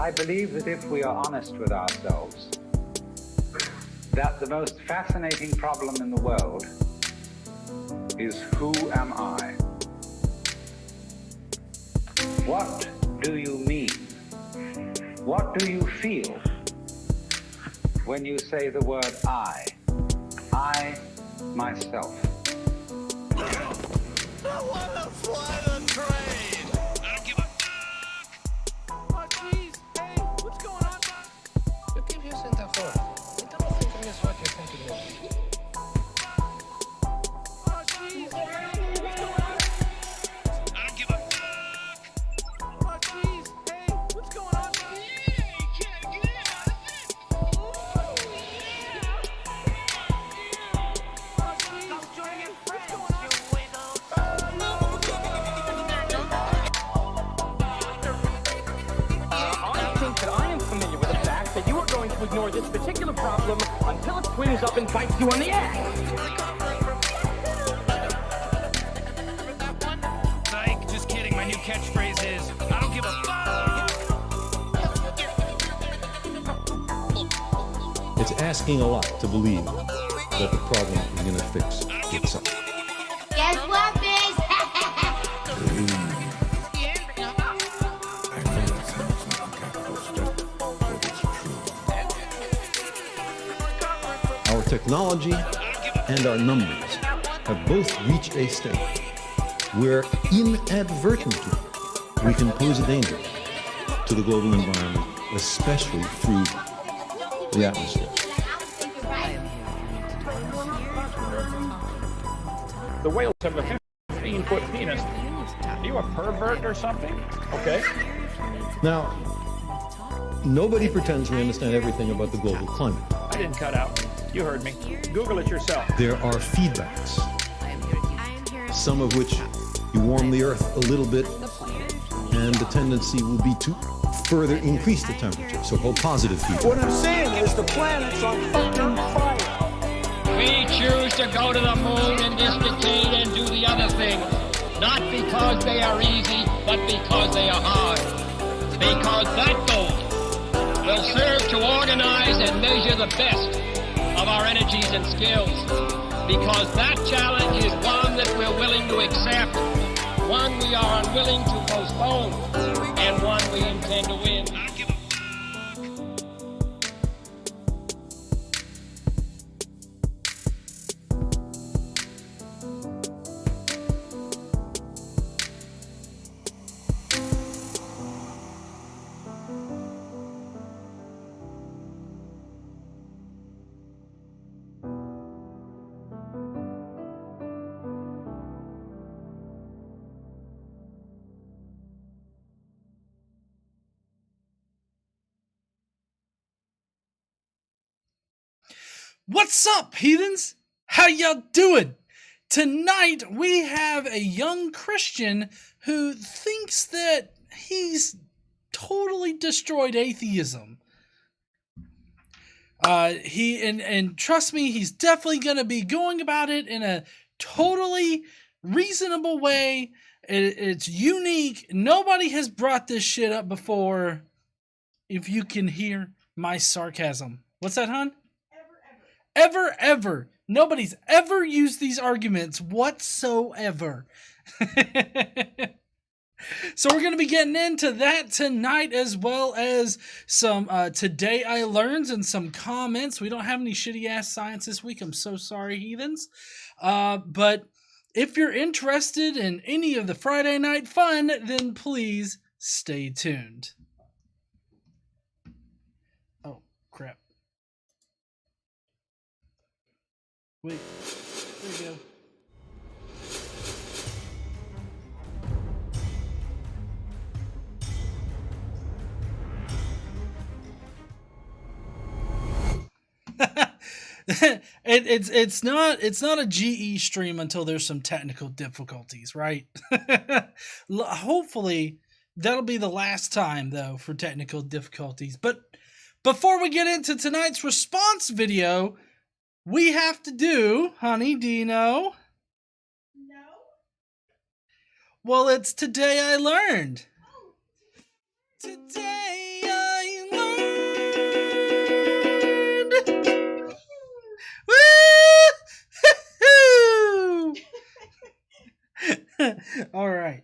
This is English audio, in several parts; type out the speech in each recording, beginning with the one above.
I believe that if we are honest with ourselves, that the most fascinating problem in the world is who am I? What do you mean? What do you feel when you say the word I myself? I want to fly the train! I don't give a fuck! Oh, jeez. Hey, what's going on, Buck? You keep using the phone. I don't think it is what you think it is. Oh, jeez. Hey, what's going on? I don't give a fuck! Oh, jeez. Hey, what's going on, Buck? Yeah, you can't get out of it! Oh, jeez. Go join your friends, you widow! I think that I am familiar with the fact that you are going to ignore this particular problem until it swings up and bites you on the ass. Psych, just kidding. My new catchphrase is, I don't give a fuck! It's asking a lot to believe that the problem is going to fix itself. Guess what, bitch? Our technology and our numbers have both reached a state where inadvertently we can pose a danger to the global environment, especially through the atmosphere. The whales have a 15-foot penis. Are you a pervert or something? Okay. Now, nobody pretends we understand everything about the global climate. I didn't cut out. You heard me. Google it yourself. There are feedbacks, some of which you warm the Earth a little bit, and the tendency will be to further increase the temperature, so-called positive feedback. What I'm saying is the planet's on fucking fire. We choose to go to the moon in this decade and do the other things, not because they are easy, but because they are hard. Because that goal will serve to organize and measure the best of our energies and skills. Because that challenge is one that we're willing to accept, one we are unwilling to postpone, and one we intend to win. I don't give a What's up, heathens? How y'all doing? Tonight we have a young Christian who thinks that he's totally destroyed atheism. And trust me, he's definitely going to be going about it in a totally reasonable way. It's unique. Nobody has brought this shit up before. If you can hear my sarcasm. What's that, hon? Ever. Nobody's ever used these arguments whatsoever. So we're going to be getting into that tonight, as well as some Today I Learns and some comments. We don't have any shitty ass science this week. I'm so sorry, heathens. But if you're interested in any of the Friday night fun, then please stay tuned. Oh, crap. Wait, there you go. It's not a GE stream until there's some technical difficulties, right? Hopefully that'll be the last time though for technical difficulties. But before we get into tonight's response video, we have to do, honey, do you know? No. Well, it's Today I Learned. Today I All right.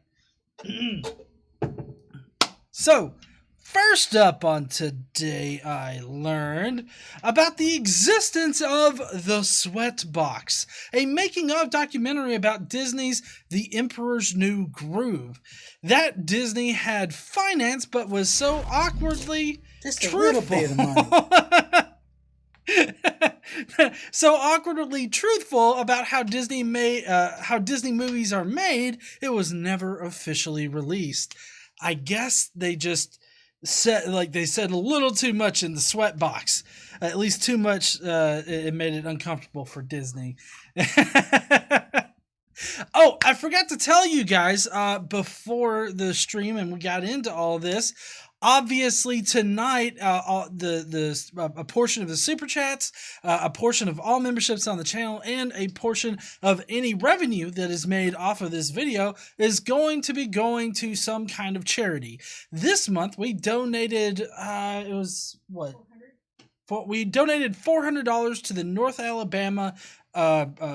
So, first up on Today I Learned about the existence of the Sweatbox, a making-of documentary about Disney's The Emperor's New Groove. That Disney had finance but was so awkwardly Just a little bit of money. So awkwardly truthful about how Disney movies are made, it was never officially released. I guess they just said a little too much in the Sweatbox. At least too much. It made it uncomfortable for Disney. Oh, I forgot to tell you guys before the stream, and we got into all this. Obviously, tonight, a portion of the super chats, a portion of all memberships on the channel, and a portion of any revenue that is made off of this video is going to be going to some kind of charity. This month, we donated. We donated $400 to the North Alabama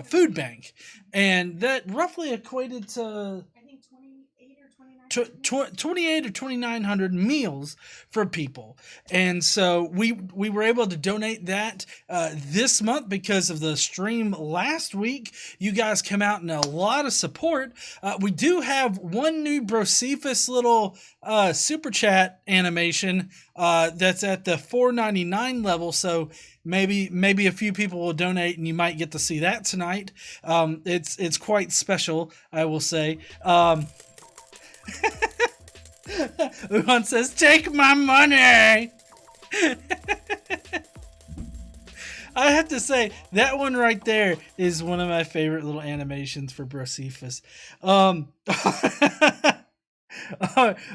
Food Bank, and that roughly equated to 28 or 2,900 meals for people. And so we were able to donate that this month because of the stream last week. You guys come out in a lot of support. We do have one new Brocephus little super chat animation that's at the $4.99 level, so maybe a few people will donate and you might get to see that tonight. It's quite special, I will say. Uhan says, "Take my money." I have to say, that one right there is one of my favorite little animations for Brocephus.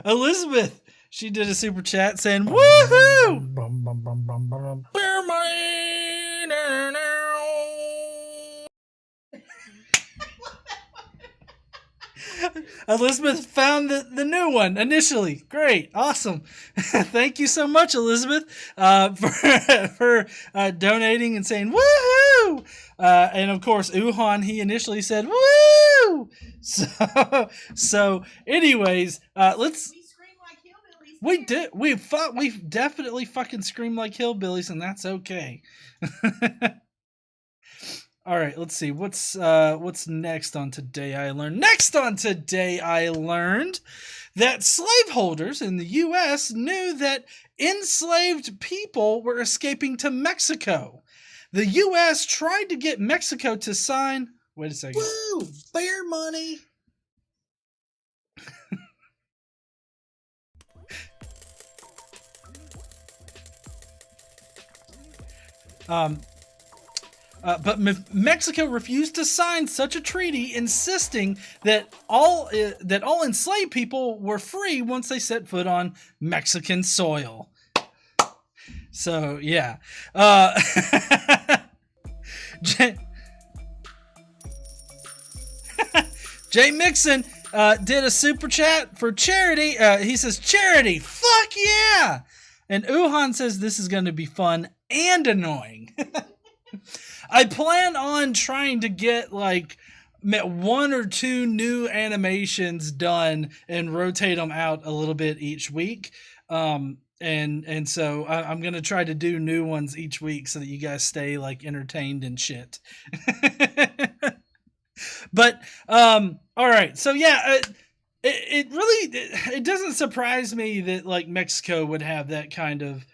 Elizabeth, she did a super chat saying, "Woohoo!" Elizabeth found the new one initially. Great. Awesome. Thank you so much, Elizabeth, for donating and saying woohoo. And of course, Uhan, he initially said woo. So anyways, let's. We did. We definitely fucking scream like hillbillies, and that's okay. All right, let's see. What's next on Today I Learned? Next on Today I Learned that slaveholders in the U.S. knew that enslaved people were escaping to Mexico. The U.S. tried to get Mexico to sign... Wait a second. Woo! Bear money! But Mexico refused to sign such a treaty, insisting that all enslaved people were free once they set foot on Mexican soil. So yeah, Jay Mixon did a super chat for charity. He says, "Charity, fuck yeah!" And Uhan says this is going to be fun and annoying. I plan on trying to get like 1 or 2 new animations done and rotate them out a little bit each week. And so I'm going to try to do new ones each week so that you guys stay like entertained and shit. But, all right. So yeah, it really doesn't surprise me that like Mexico would have that kind of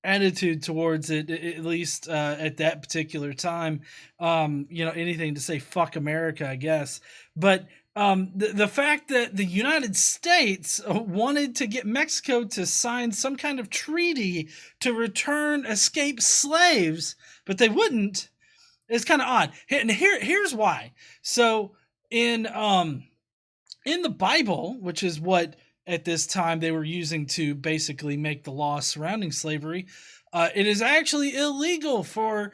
attitude towards it, at least at that particular time. Anything to say fuck America, I guess. But the fact that the United States wanted to get Mexico to sign some kind of treaty to return escaped slaves, but they wouldn't, is kind of odd. And here's why. So in the Bible, which is what at this time they were using to basically make the law surrounding slavery, it is actually illegal for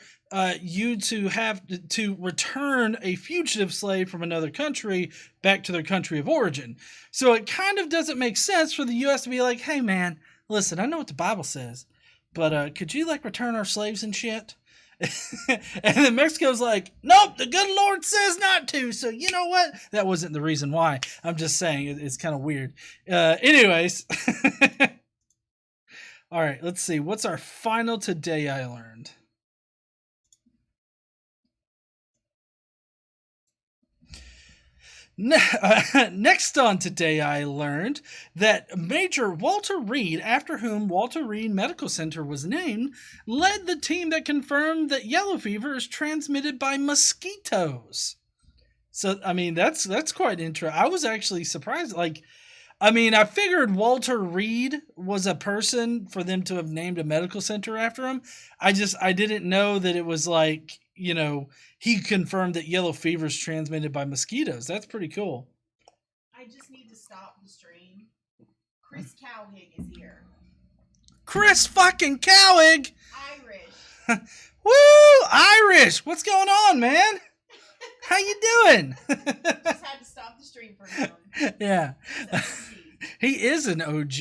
you to have to return a fugitive slave from another country back to their country of origin. So it kind of doesn't make sense for the U.S. to be like, hey man, listen, I know what the Bible says, but could you like return our slaves and shit? And then Mexico's like, nope, the good Lord says not to. So you know what? That wasn't the reason why. I'm just saying it's kind of weird. Anyways. All right, let's see. What's our final Today I Learned? Next on Today I Learned that Major Walter Reed, after whom Walter Reed Medical Center was named, led the team that confirmed that yellow fever is transmitted by mosquitoes. So, I mean, that's quite interesting. I was actually surprised. Like, I mean, I figured Walter Reed was a person for them to have named a medical center after him. I didn't know that it was like, you know, he confirmed that yellow fever is transmitted by mosquitoes. That's pretty cool. I just need to stop the stream. Chris Cowhig is here. Chris fucking Cowhig! Irish. Woo! Irish! What's going on, man? How you doing? Just had to stop the stream for him. Yeah. He is an OG.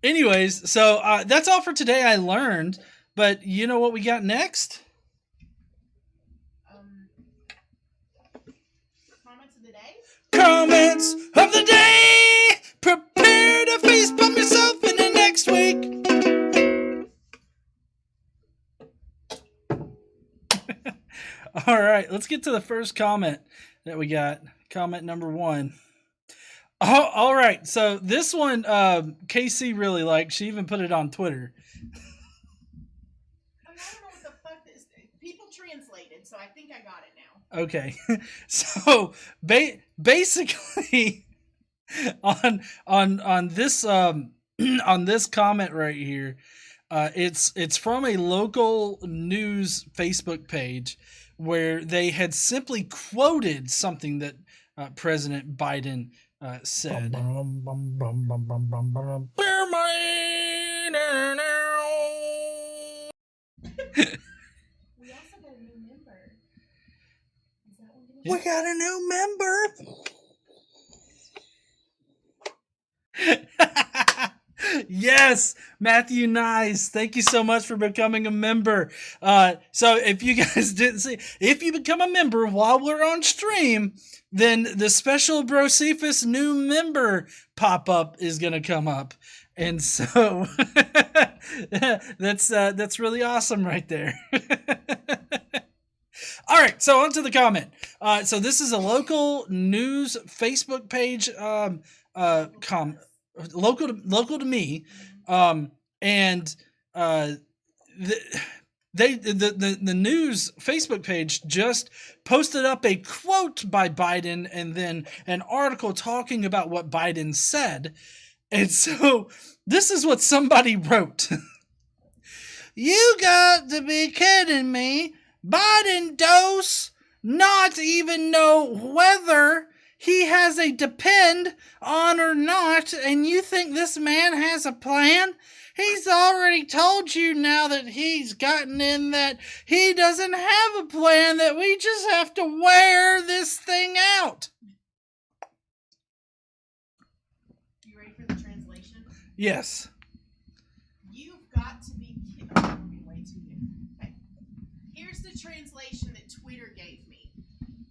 Anyways, so that's all for Today I Learned. But you know what we got next? Comments of the day? Comments of the day! Prepare to face bump yourself in the next week. All right, let's get to the first comment that we got. Comment number 1. Oh, all right, so this one KC really liked. She even put it on Twitter. I don't know what the fuck this is. People translated, so I think I got it now. Okay, so basically on this on this comment right here, it's from a local news Facebook page where they had simply quoted something that President Biden said. Bear We also got a new member. Is that one We got a new member. Yes, Matthew Nice. Thank you so much for becoming a member. So if you guys didn't see, if you become a member while we're on stream, then the special Brocephus new member pop-up is going to come up. And so that's really awesome right there. All right, so on to the comment. So this is a local news Facebook page local to me, and the news Facebook page just posted up a quote by Biden and then an article talking about what Biden said. And so this is what somebody wrote. You got to be kidding me. Biden does not even know whether he has a depend on or not, and you think this man has a plan? He's already told you now that he's gotten in that he doesn't have a plan, that we just have to wear this thing out. You ready for the translation? Yes. You've got to be kidding. Oh, way too good. Okay. Here's the translation that Twitter gave me.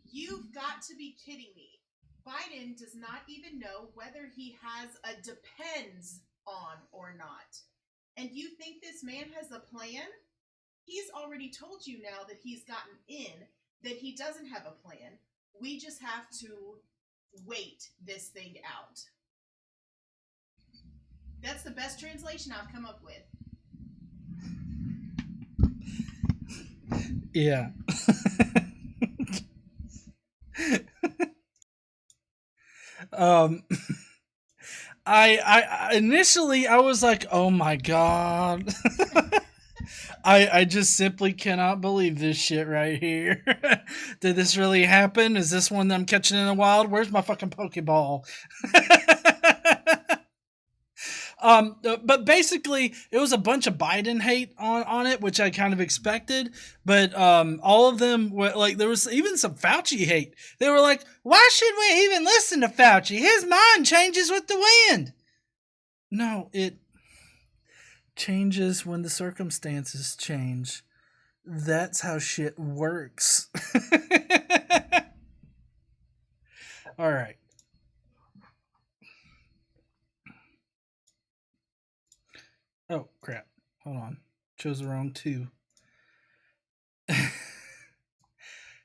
You've got to be kidding me. Biden does not even know whether he has a depends on or not. And you think this man has a plan? He's already told you now that he's gotten in, that he doesn't have a plan. We just have to wait this thing out. That's the best translation I've come up with. Yeah. I initially I was like, oh my God. I just simply cannot believe this shit right here. Did this really happen? Is this one that I'm catching in the wild? Where's my fucking Pokeball? But basically, it was a bunch of Biden hate on it, which I kind of expected. But all of them were like, there was even some Fauci hate. They were like, why should we even listen to Fauci? His mind changes with the wind. No, changes when the circumstances change. That's how shit works. All right. Oh, crap. Hold on. Chose the wrong two.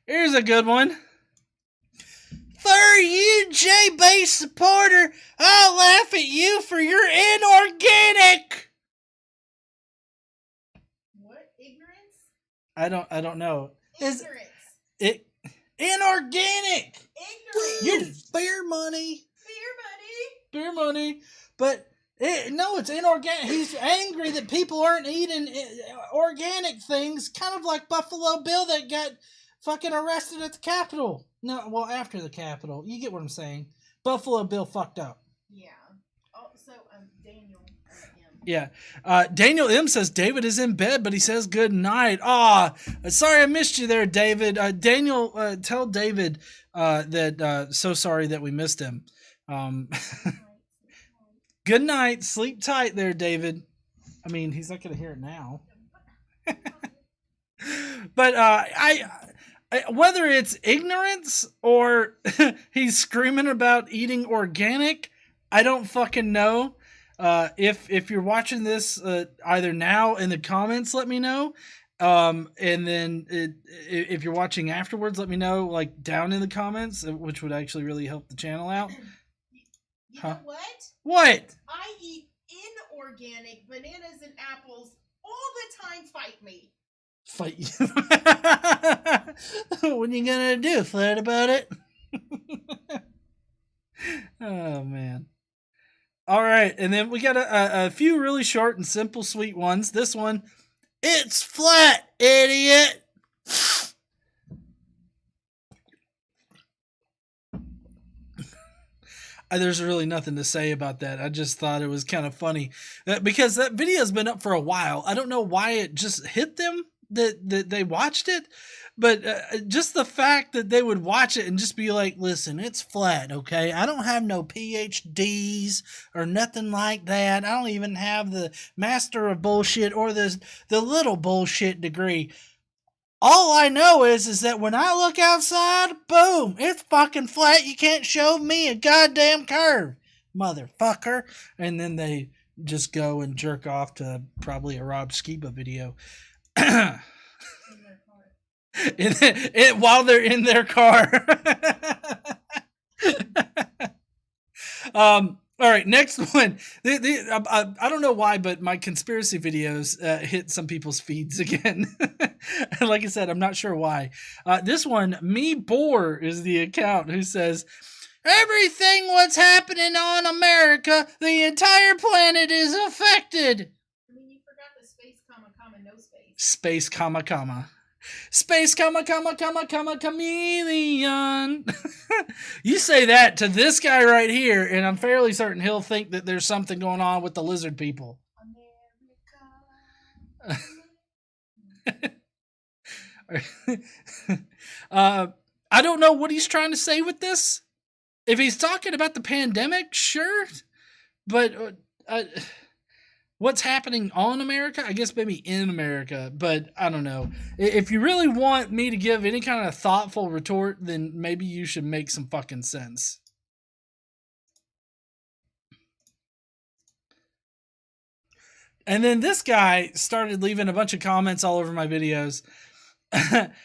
Here's a good one. For you, J-Base supporter, I'll laugh at you for your inorganic. What? Ignorance? I don't know. Ignorance. It inorganic? Ignorance. You're beer money. Beer money. But no, it's inorganic. He's angry that people aren't eating organic things, kind of like Buffalo Bill that got fucking arrested at the Capitol. No, well, after the Capitol. You get what I'm saying. Buffalo Bill fucked up. Yeah. Oh, so Daniel M. Yeah. Daniel M says David is in bed, but he says good night. Sorry I missed you there, David. Daniel, tell David that so sorry that we missed him. Good night. Sleep tight there, David. I mean, he's not going to hear it now. But whether it's ignorance or he's screaming about eating organic, I don't fucking know. If you're watching this either now in the comments, let me know. And then if you're watching afterwards, let me know, like down in the comments, which would actually really help the channel out. You know what? What? I eat inorganic bananas and apples all the time. Fight me. Fight you. What are you gonna do? Fight about it? Oh man. All right, and then we got a few really short and simple, sweet ones. This one, it's flat, idiot. There's really nothing to say about that. I just thought it was kind of funny because that video's been up for a while. I don't know why it just hit them that they watched it, but just the fact that they would watch it and just be like, listen, it's flat, okay? I don't have no PhDs or nothing like that. I don't even have the Master of Bullshit or the little bullshit degree. All I know is that when I look outside, boom, it's fucking flat. You can't show me a goddamn curve, motherfucker. And then they just go and jerk off to probably a Rob Skiba video. While they're in their car. All right, next one. I don't know why, but my conspiracy videos hit some people's feeds again. Like I said, I'm not sure why. This one, Me Boar, is the account who says, everything what's happening on America, the entire planet is affected. I mean, you forgot the space, comma, no space. Space, comma. Space, comma, chameleon. You say that to this guy right here, and I'm fairly certain he'll think that there's something going on with the lizard people. I don't know what he's trying to say with this. If he's talking about the pandemic, sure. But what's happening on America? I guess maybe in America, but I don't know. If you really want me to give any kind of thoughtful retort, then maybe you should make some fucking sense. And then this guy started leaving a bunch of comments all over my videos.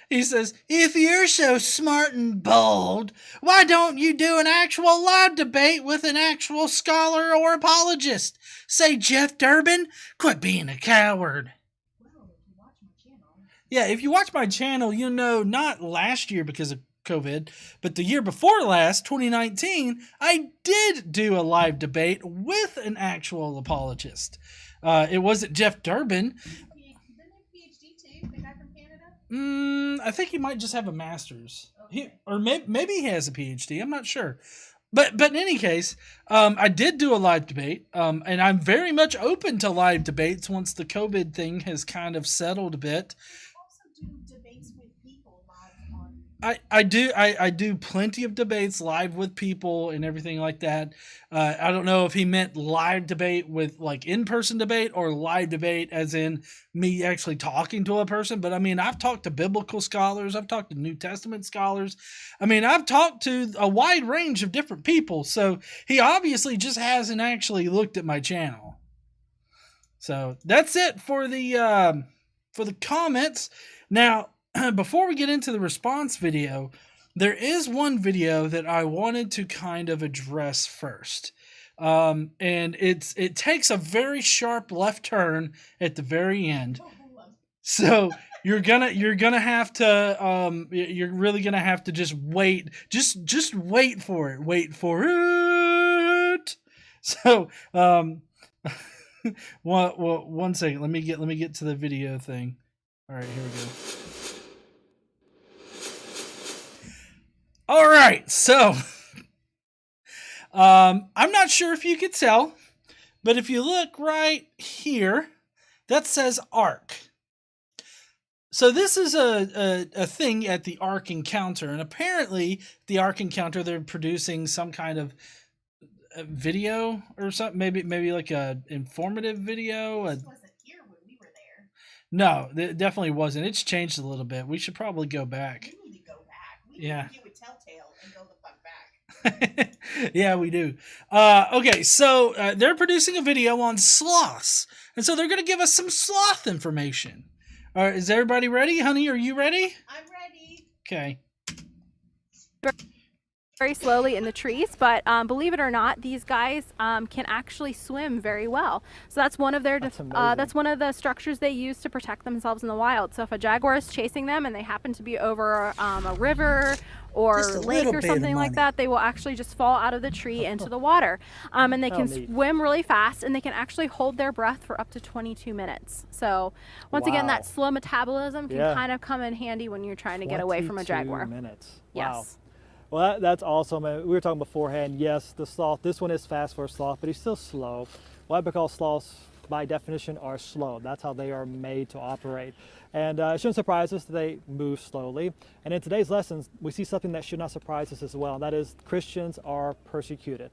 He says, if you're so smart and bold, why don't you do an actual live debate with an actual scholar or apologist? Say Jeff Durbin, quit being a coward. Well, if you watch my channel. Yeah, if you watch my channel, you know not last year because of COVID, but the year before last, 2019, I did do a live debate with an actual apologist. It wasn't Jeff Durbin. I think he might just have a master's. Okay. Maybe he has a PhD. I'm not sure. But in any case, I did do a live debate, and I'm very much open to live debates once the COVID thing has kind of settled a bit. You also do debates with people live on I do plenty of debates live with people and everything like that. I don't know if he meant live debate with like in-person debate or live debate as in me actually talking to a person. But I mean, I've talked to biblical scholars. I've talked to New Testament scholars. I mean, I've talked to a wide range of different people. So he obviously just hasn't actually looked at my channel. So that's it for the comments. Now, before we get into the response video, there is one video that I wanted to kind of address first. And it takes a very sharp left turn at the very end. So you're gonna have to you're really gonna have to just wait. Just wait for it. Wait for it. So one second. Let me get to the video thing. All right, here we go. All right, so I'm not sure if you could tell, but if you look right here, that says ARC. So this is a thing at the ARC Encounter, and apparently the ARC Encounter, they're producing some kind of video or something, maybe like a informative video. This wasn't here when we were there. No, it definitely wasn't. It's changed a little bit. We should probably go back. We need to go back. We Yeah. need to do a telltale and go the fuck back. Yeah, we do. Okay, so they're producing a video on sloths, and so they're going to give us some sloth information. All right, is everybody ready? Honey, are you ready? I'm ready. Okay. Very slowly in the trees, but believe it or not, these guys can actually swim very well. So that's one of their that's one of the structures they use to protect themselves in the wild. So if a jaguar is chasing them and they happen to be over a river or lake or something like that, they will actually just fall out of the tree into the water. And they can swim really fast, and they can actually hold their breath for up to 22 minutes. So once again, that slow metabolism can kind of come in handy when you're trying to get away from a jaguar. 22 minutes. Wow. Yes. Well, that's awesome. We were talking beforehand. Yes, the sloth, this one is fast for a sloth, but he's still slow. Why? Because sloths, by definition, are slow. That's how they are made to operate. And it shouldn't surprise us that they move slowly. And in today's lessons, we see something that should not surprise us as well, and that is Christians are persecuted.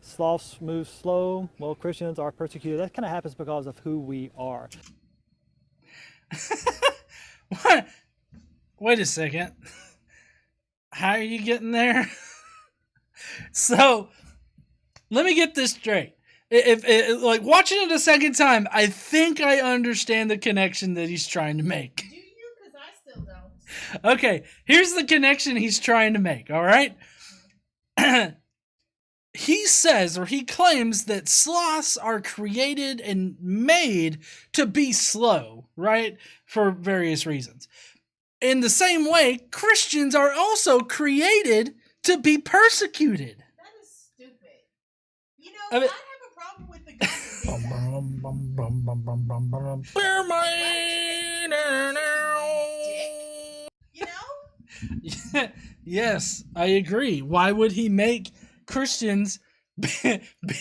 Sloths move slow. Well, Christians are persecuted. That kind of happens because of who we are. What? Wait a second. How are you getting there? So, let me get this straight. If like watching it a second time, I think I understand the connection that he's trying to make. Do you? Because I still don't. Okay, here's the connection he's trying to make, all right? He says, or he claims, that sloths are created and made to be slow, right? For various reasons. In the same way, Christians are also created to be persecuted. That is stupid. You know, I have a problem with the guy who did that. Yes, I agree. Why would he make Christians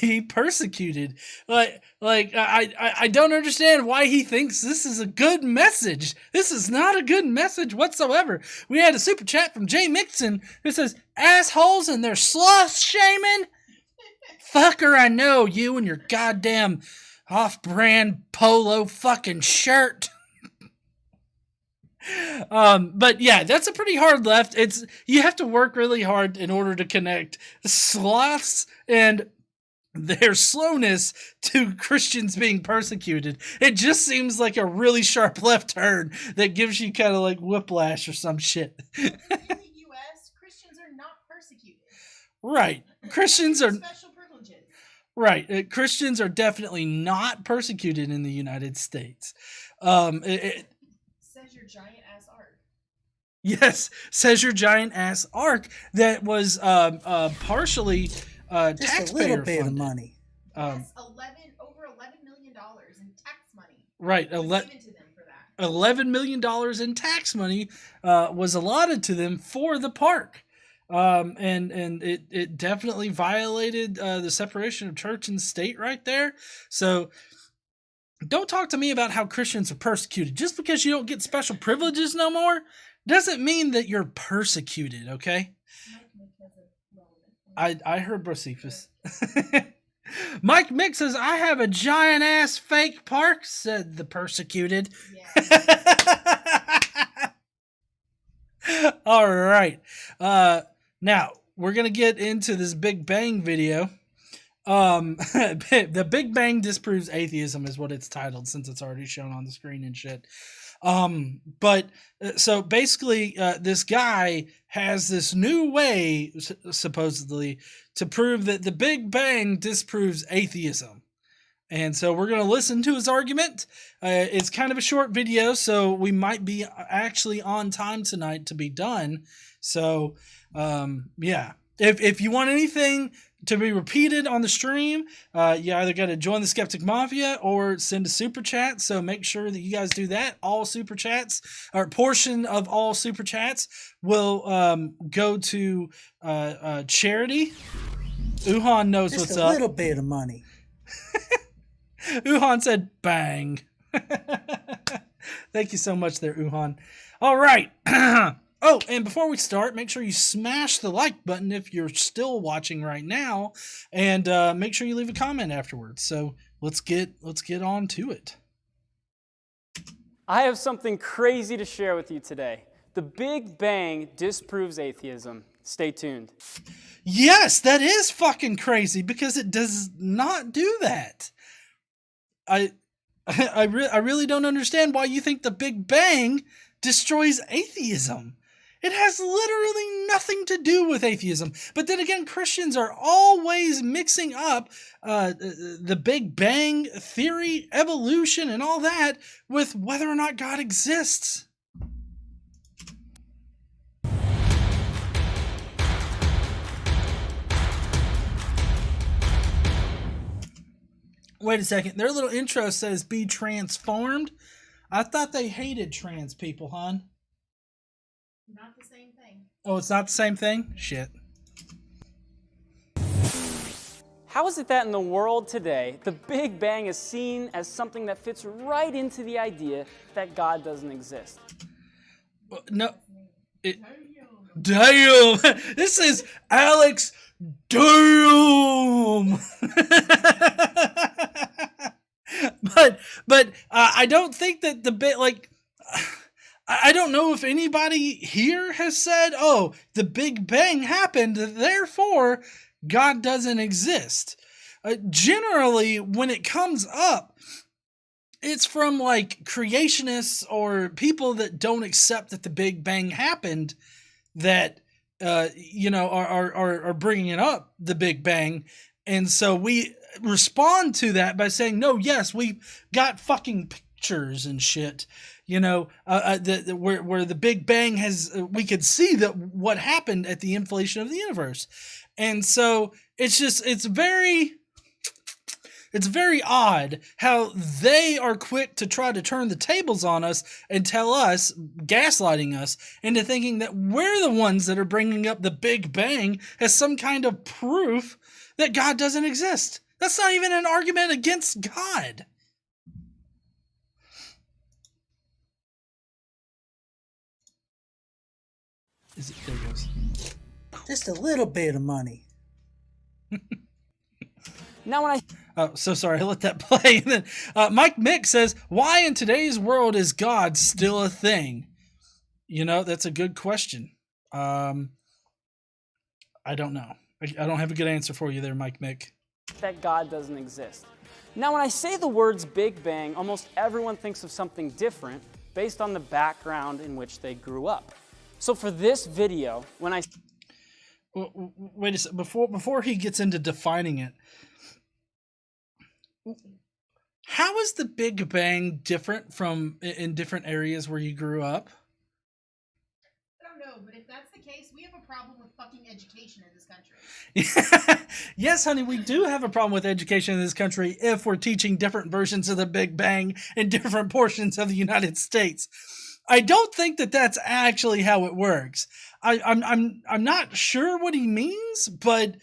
be persecuted? I don't understand why he thinks this is a good message. This is not a good message whatsoever. We had a super chat from Jay Mixon who says, assholes and their sloth shaming? Fucker, I know you and your goddamn off-brand polo fucking shirt. But yeah, that's a pretty hard left. You have to work really hard in order to connect sloths and their slowness to Christians being persecuted. It just seems like a really sharp left turn that gives you kind of like whiplash or some shit. In the U.S., Christians are not persecuted. Right. Christians are special privileges. Right. Christians are definitely not persecuted in the United States. Says your giant ass arc. Yes, says your giant ass arc that was partially taxpayer just a little bit funded. of money. Yes, over $11 million in tax money. Right, given to them for that. $11 million in tax money was allotted to them for the park. And it definitely violated the separation of church and state right there. So don't talk to me about how Christians are persecuted. Just because you don't get special privileges no more doesn't mean that you're persecuted, okay? I heard Josephus. Mike Mick says, I have a giant ass fake park, said the persecuted. All right. Now we're going to get into this Big Bang video. The Big Bang disproves atheism is what it's titled, since it's already shown on the screen and shit. So basically, this guy has this new way, supposedly, to prove that the Big Bang disproves atheism. And so we're going to listen to his argument. It's kind of a short video, so we might be actually on time tonight to be done. So, yeah. If you want anything to be repeated on the stream, you either got to join the Skeptic Mafia or send a super chat. So make sure that you guys do that. All super chats, or portion of all super chats, will go to charity. Uhan knows Just what's a up. little bit of money. Uhan said bang. Thank you so much there, Uhan. All right. Oh, and before we start, make sure you smash the like button if you're still watching right now, and make sure you leave a comment afterwards. So let's get on to it. I have something crazy to share with you today. The Big Bang disproves atheism. Stay tuned. Yes, that is fucking crazy, because it does not do that. I really don't understand why you think the Big Bang destroys atheism. It has literally nothing to do with atheism. But then again, Christians are always mixing up the Big Bang theory, evolution, and all that with whether or not God exists. Wait a second. Their little intro says, be transformed. I thought they hated trans people, hon. Not the same thing. Oh, it's not the same thing? Shit. How is it that in the world today, the Big Bang is seen as something that fits right into the idea that God doesn't exist? No. Damn. This is Alex. Damn. But I don't think that the bit, like, I don't know if anybody here has said, oh, the Big Bang happened, therefore God doesn't exist. Generally, when it comes up, it's from like creationists or people that don't accept that the Big Bang happened that, are bringing up the Big Bang. And so we respond to that by saying, no, yes, we got fucking pictures and shit, where the Big Bang we could see that what happened at the inflation of the universe. And so it's very odd how they are quick to try to turn the tables on us and tell us, gaslighting us, into thinking that we're the ones that are bringing up the Big Bang as some kind of proof that God doesn't exist. That's not even an argument against God. There it goes. Just a little bit of money. Now when Oh, so sorry, I let that play. And then Mike Mick says, why in today's world is God still a thing? That's a good question. I don't know. I don't have a good answer for you there, Mike Mick. that God doesn't exist. Now, when I say the words Big Bang, almost everyone thinks of something different based on the background in which they grew up. So for this video, when I... Wait a second, before he gets into defining it, how is the Big Bang different from in different areas where you grew up? I don't know, but if that's the case, we have a problem with fucking education in this country. Yes, honey, we do have a problem with education in this country if we're teaching different versions of the Big Bang in different portions of the United States. I don't think that that's actually how it works. I'm not sure what he means, but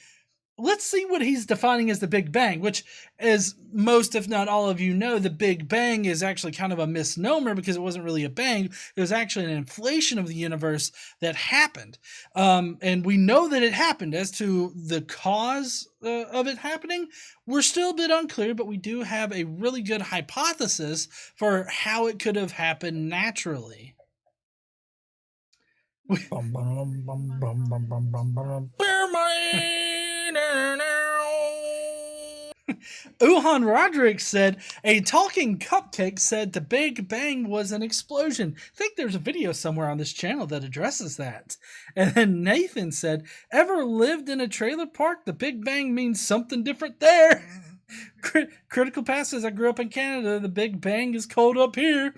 let's see what he's defining as the Big Bang, which, as most, if not all of you know, the Big Bang is actually kind of a misnomer because it wasn't really a bang. It was actually an inflation of the universe that happened. And we know that it happened. As to the cause of it happening, we're still a bit unclear, but we do have a really good hypothesis for how it could have happened naturally. Uhan Roderick said, a talking cupcake said the Big Bang was an explosion. I think there's a video somewhere on this channel that addresses that. And then Nathan said, ever lived in a trailer park? The Big Bang means something different there. Critical Pass says, I grew up in Canada. The Big Bang is cold up here.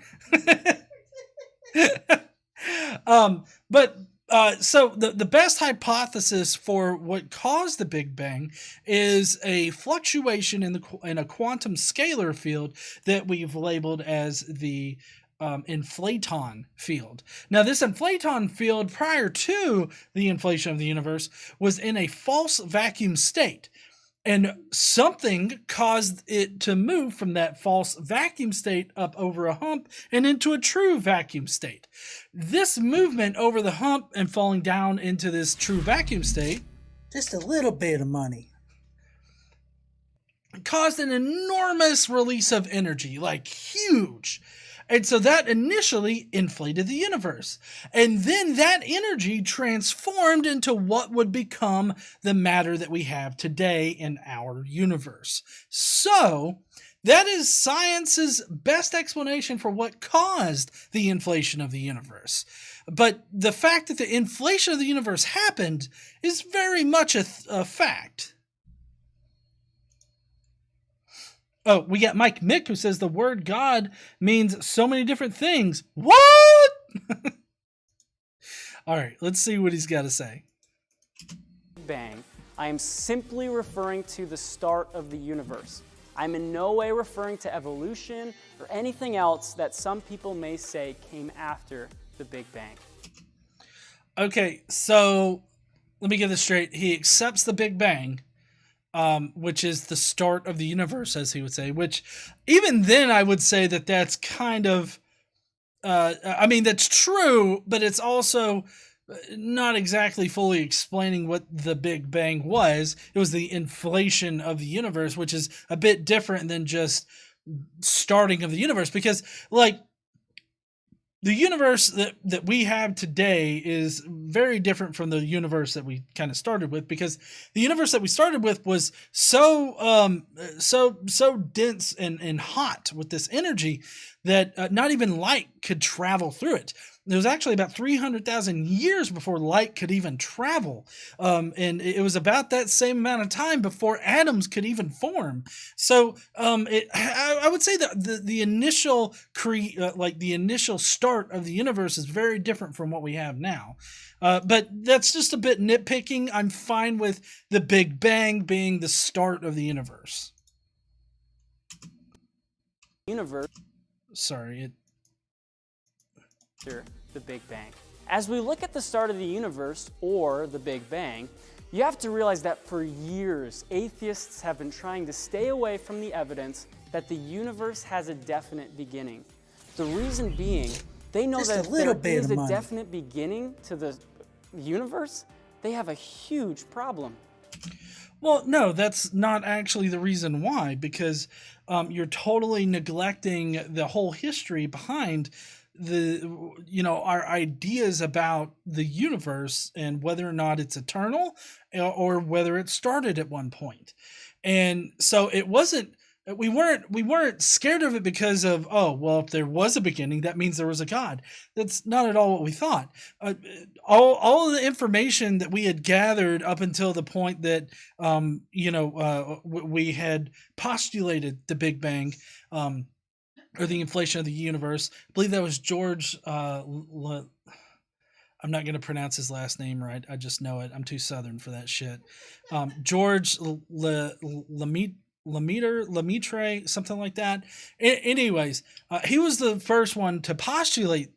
So the best hypothesis for what caused the Big Bang is a fluctuation in a quantum scalar field that we've labeled as the inflaton field. Now, this inflaton field, prior to the inflation of the universe, was in a false vacuum state. And something caused it to move from that false vacuum state up over a hump and into a true vacuum state. This movement over the hump and falling down into this true vacuum state, just a little bit of money, caused an enormous release of energy, like huge. And so that initially inflated the universe. And then that energy transformed into what would become the matter that we have today in our universe. So that is science's best explanation for what caused the inflation of the universe. But the fact that the inflation of the universe happened is very much a fact. Oh, we got Mike Mick who says the word God means so many different things. What? All right, let's see what he's got to say. Bang. I am simply referring to the start of the universe. I'm in no way referring to evolution or anything else that some people may say came after the Big Bang. Okay, so let me get this straight. He accepts the Big Bang, which is the start of the universe, as he would say, which even then I would say that that's kind of, I mean, that's true, but it's also not exactly fully explaining what the Big Bang was. It was the inflation of the universe, which is a bit different than just starting of the universe, because like the universe that we have today is very different from the universe that we kind of started with, because the universe that we started with was so dense and hot with this energy that not even light could travel through it. It was actually about 300,000 years before light could even travel. And it was about that same amount of time before atoms could even form. So I would say that the initial the initial start of the universe is very different from what we have now. But that's just a bit nitpicking. I'm fine with the Big Bang being the start of the universe. Sorry. The Big Bang. As we look at the start of the universe, or the Big Bang, you have to realize that for years, atheists have been trying to stay away from the evidence that the universe has a definite beginning. The reason being, they know that if there is a definite beginning to the universe, they have a huge problem. Well, no, that's not actually the reason why, because you're totally neglecting the whole history behind our ideas about the universe and whether or not it's eternal or whether it started at one point. And so it wasn't, we weren't scared of it because of, oh, well, if there was a beginning, that means there was a God. That's not at all what we thought. All of the information that we had gathered up until the point that, we had postulated the Big Bang, or the inflation of the universe. I believe that was George, I'm not going to pronounce his last name right. I just know it. I'm too Southern for that shit. George Lemaitre, something like that. Anyways, he was the first one to postulate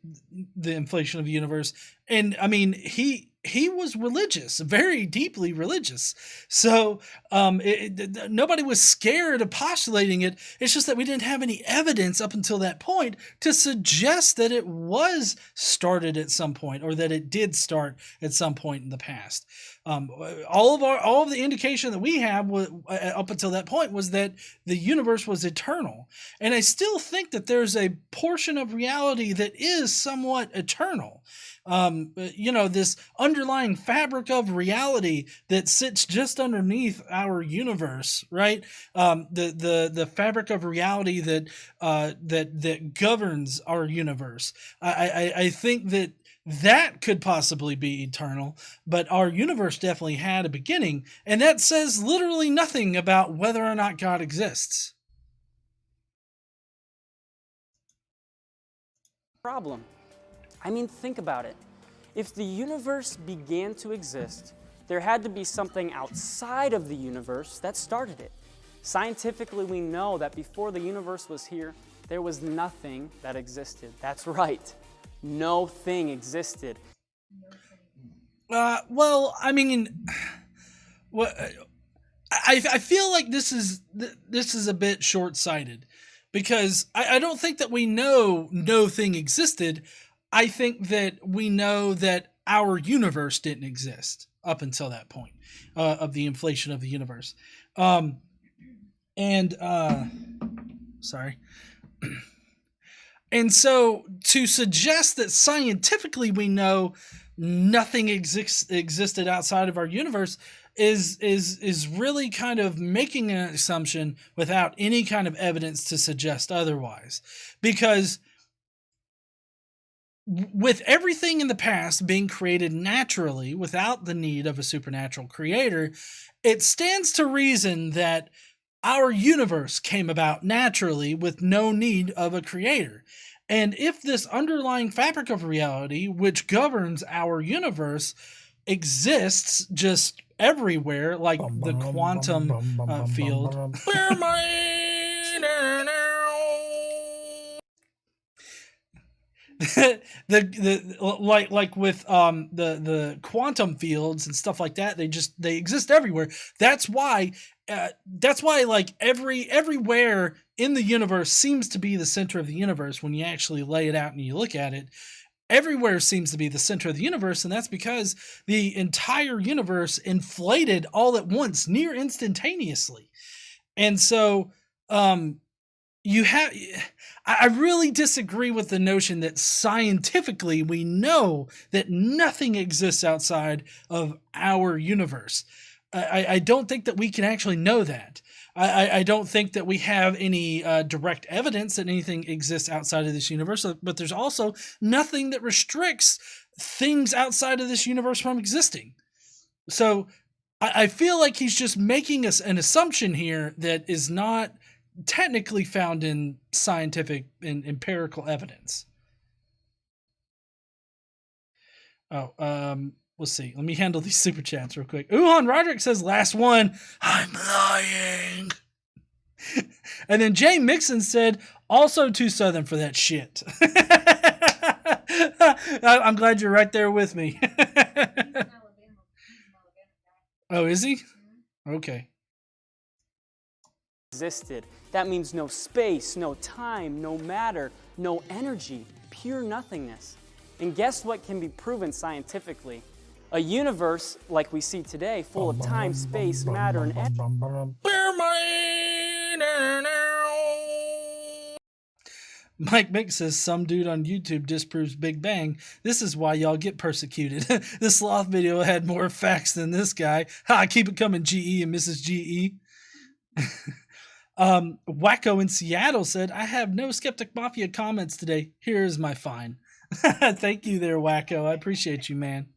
the inflation of the universe. And I mean, he he was religious, very deeply religious. So nobody was scared of postulating it. It's just that we didn't have any evidence up until that point to suggest that it was started at some point, or that it did start at some point in the past. All of the indication that we have up until that point was that the universe was eternal. And I still think that there's a portion of reality that is somewhat eternal. This underlying fabric of reality that sits just underneath our universe, right? The fabric of reality that governs our universe. I think that could possibly be eternal, but our universe definitely had a beginning, and that says literally nothing about whether or not God exists. Problem. I mean, think about it. If the universe began to exist, there had to be something outside of the universe that started it. Scientifically, we know that before the universe was here, there was nothing that existed. That's right. No thing existed. Well, I mean, I feel like this is a bit short-sighted, because I don't think that we know no thing existed. I think that we know that our universe didn't exist up until that point of the inflation of the universe. Sorry. And so to suggest that scientifically we know nothing existed outside of our universe is really kind of making an assumption without any kind of evidence to suggest otherwise. Because with everything in the past being created naturally without the need of a supernatural creator, it stands to reason that our universe came about naturally with no need of a creator. And if this underlying fabric of reality, which governs our universe, exists just everywhere, like the quantum field. like with the quantum fields and stuff like that, they exist everywhere. That's why like everywhere in the universe seems to be the center of the universe when you actually lay it out and you look at it. Everywhere seems to be the center of the universe, and that's because the entire universe inflated all at once, near instantaneously. And so I really disagree with the notion that scientifically we know that nothing exists outside of our universe. I don't think that we can actually know that. I don't think that we have any direct evidence that anything exists outside of this universe, but there's also nothing that restricts things outside of this universe from existing. So I feel like he's just making us an assumption here that is not technically found in scientific and empirical evidence. Let's see. Let me handle these super chats real quick. Uhan Roderick says, last one. I'm lying. And then Jay Mixon said, also too Southern for that shit. I'm glad you're right there with me. Oh, is he? Okay. Existed. That means no space, no time, no matter, no energy, pure nothingness. And guess what can be proven scientifically? A universe like we see today, full of time, space, matter, and energy. Mike Mick says, some dude on YouTube disproves Big Bang. This is why y'all get persecuted. This sloth video had more facts than this guy. Ha, keep it coming, GE and Mrs. GE. Wacko in Seattle said, I have no Skeptic Mafia comments today. Here is my fine. Thank you there, Wacko. I appreciate you, man.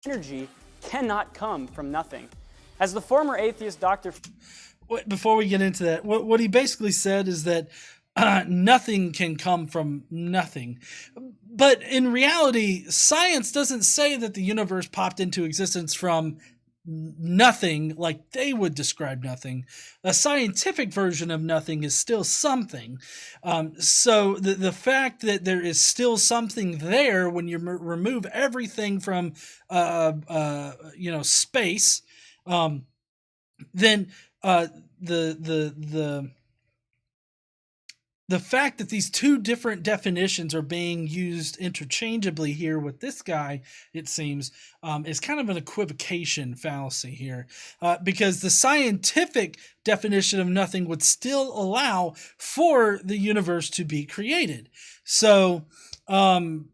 Energy cannot come from nothing. As the former atheist Dr. Before we get into that, what he basically said is that nothing can come from nothing. But in reality, science doesn't say that the universe popped into existence from nothing like they would describe nothing. A scientific version of nothing is still something. So the fact that there is still something there when you remove everything from space, then the fact that these two different definitions are being used interchangeably here with this guy, it seems, is kind of an equivocation fallacy here, because the scientific definition of nothing would still allow for the universe to be created. So I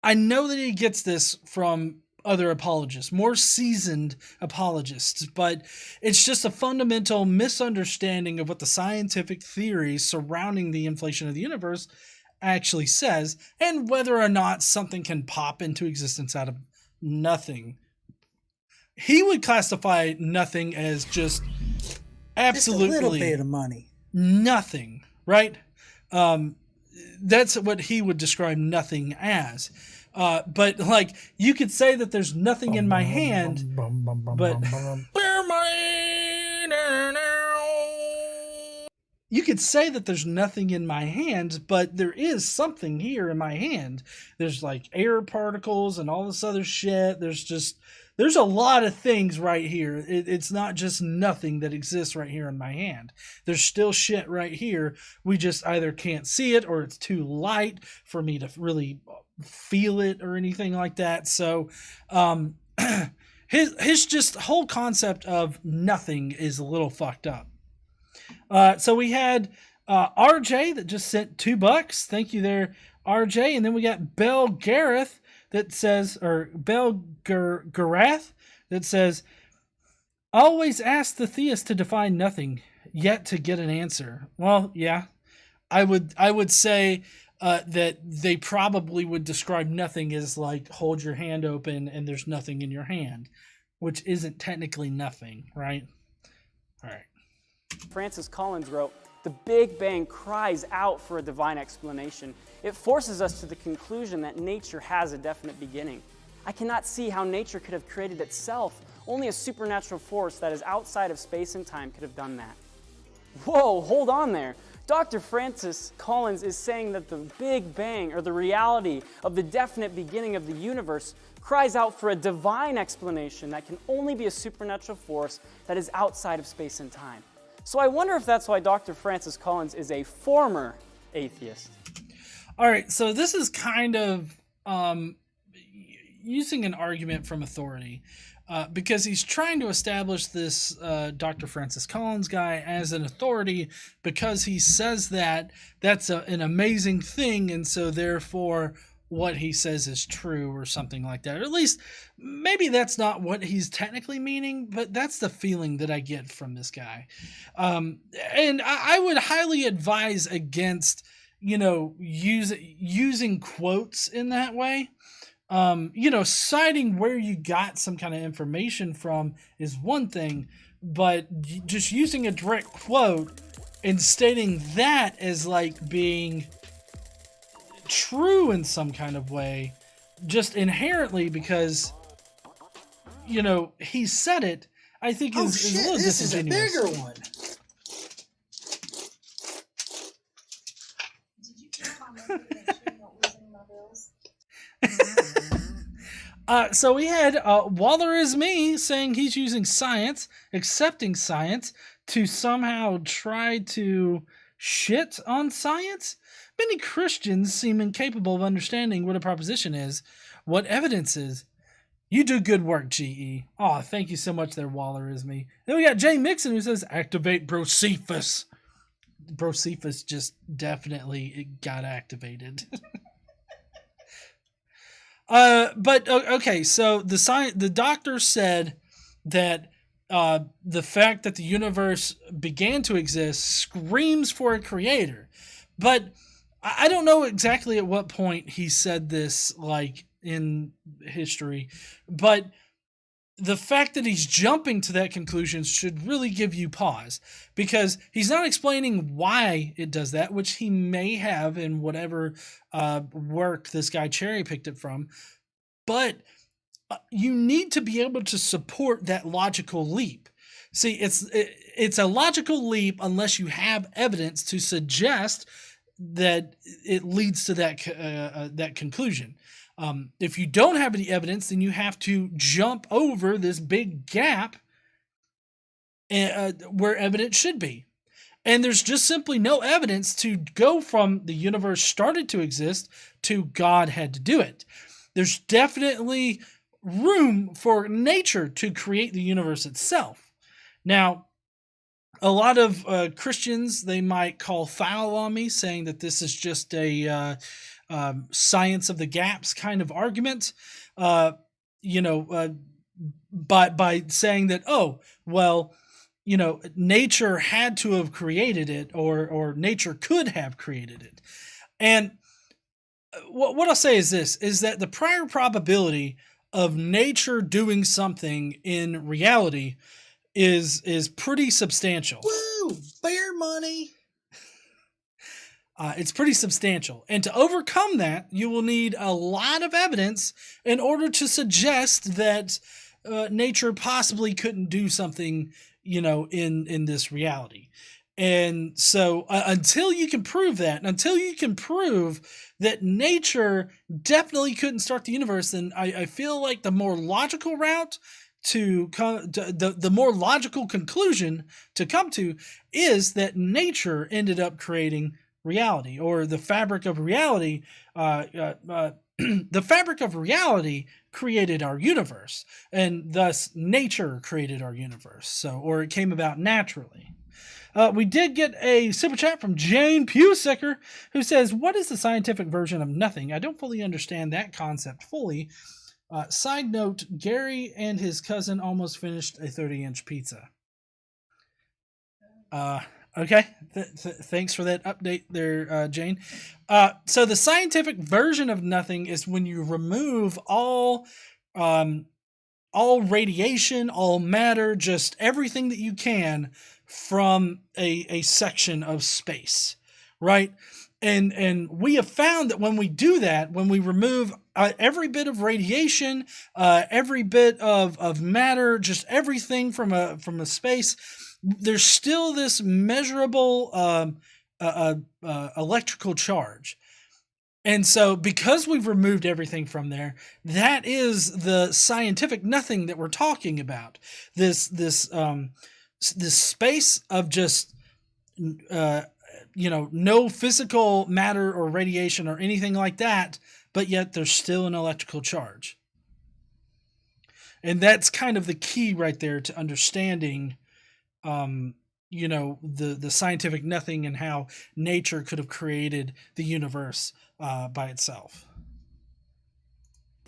know that he gets this from other apologists, more seasoned apologists, but it's just a fundamental misunderstanding of what the scientific theory surrounding the inflation of the universe actually says, and whether or not something can pop into existence out of nothing. He would classify nothing as just absolutely just a little bit of money. Nothing, right? That's what he would describe nothing as. But like, you could say that there's nothing in my hand, but you could say that there's nothing in my hand, but there is something here in my hand. There's like air particles and all this other shit. There's a lot of things right here. It's not just nothing that exists right here in my hand. There's still shit right here. We just either can't see it or it's too light for me to really feel it or anything like that. So his just whole concept of nothing is a little fucked up. So we had RJ that just sent $2. Thank you there, RJ. And then we got Bell Gareth that says, or Bell Garath that says, always ask the theist to define nothing, yet to get an answer. Well, yeah, I would say that they probably would describe nothing as like, hold your hand open and there's nothing in your hand, which isn't technically nothing, right? All right. Francis Collins wrote, "The Big Bang cries out for a divine explanation. It forces us to the conclusion that nature has a definite beginning. I cannot see how nature could have created itself. Only a supernatural force that is outside of space and time could have done that." Whoa, hold on there. Dr. Francis Collins is saying that the Big Bang, or the reality of the definite beginning of the universe, cries out for a divine explanation that can only be a supernatural force that is outside of space and time. So I wonder if that's why Dr. Francis Collins is a former atheist. All right, so this is kind of using an argument from authority, because he's trying to establish this Dr. Francis Collins guy as an authority because he says that that's an amazing thing, and so therefore what he says is true or something like that. Or at least maybe that's not what he's technically meaning, but that's the feeling that I get from this guy. And I would highly advise against, using quotes in that way. Citing where you got some kind of information from is one thing, but just using a direct quote and stating that as like being true in some kind of way, just inherently because, he said it, I think is a little disingenuous. This is a bigger one. Did you check on that to make sure you don't lose any more bills? So we had Waller is me saying he's using science, accepting science, to somehow try to shit on science. Many Christians seem incapable of understanding what a proposition is, what evidence is. You do good work, GE. Oh, thank you so much there, Waller is me. Then we got Jay Mixon who says, activate Brocephus. Brocephus just definitely got activated. But okay, so the doctor said that the fact that the universe began to exist screams for a creator. But I don't know exactly at what point he said this, like, in history, but the fact that he's jumping to that conclusion should really give you pause, because he's not explaining why it does that, which he may have in whatever work this guy cherry picked it from. But you need to be able to support that logical leap. See, it's a logical leap unless you have evidence to suggest that it leads to that conclusion. If you don't have any evidence, then you have to jump over this big gap where evidence should be. And there's just simply no evidence to go from the universe started to exist to God had to do it. There's definitely room for nature to create the universe itself. Now, a lot of Christians, they might call foul on me, saying that this is just a science of the gaps kind of argument, by saying that, oh, well, nature had to have created it, or nature could have created it. And what I'll say is this, is that the prior probability of nature doing something in reality is pretty substantial. Woo! Bear money! It's pretty substantial. And to overcome that, you will need a lot of evidence in order to suggest that nature possibly couldn't do something, in this reality. And so until you can prove that, until you can prove that nature definitely couldn't start the universe, then I feel like the more logical route to come to, the more logical conclusion to come to is that nature ended up creating reality, or the fabric of reality. The fabric of reality created our universe, and thus nature created our universe. So, or it came about naturally. We did get a super chat from Jane Pewsicker, who says, "What is the scientific version of nothing? I don't fully understand that concept fully. Side note, Gary and his cousin almost finished a 30-inch pizza." Okay, thanks for that update there, Jane. So the scientific version of nothing is when you remove all radiation, all matter, just everything that you can from a section of space, right? And we have found that when we do that, when we remove every bit of radiation, every bit of matter, just everything from a space, there's still this measurable electrical charge. And so because we've removed everything from there, that is the scientific nothing that we're talking about. This space of just no physical matter or radiation or anything like that, but yet there's still an electrical charge. And that's kind of the key right there to understanding the scientific nothing and how nature could have created the universe by itself.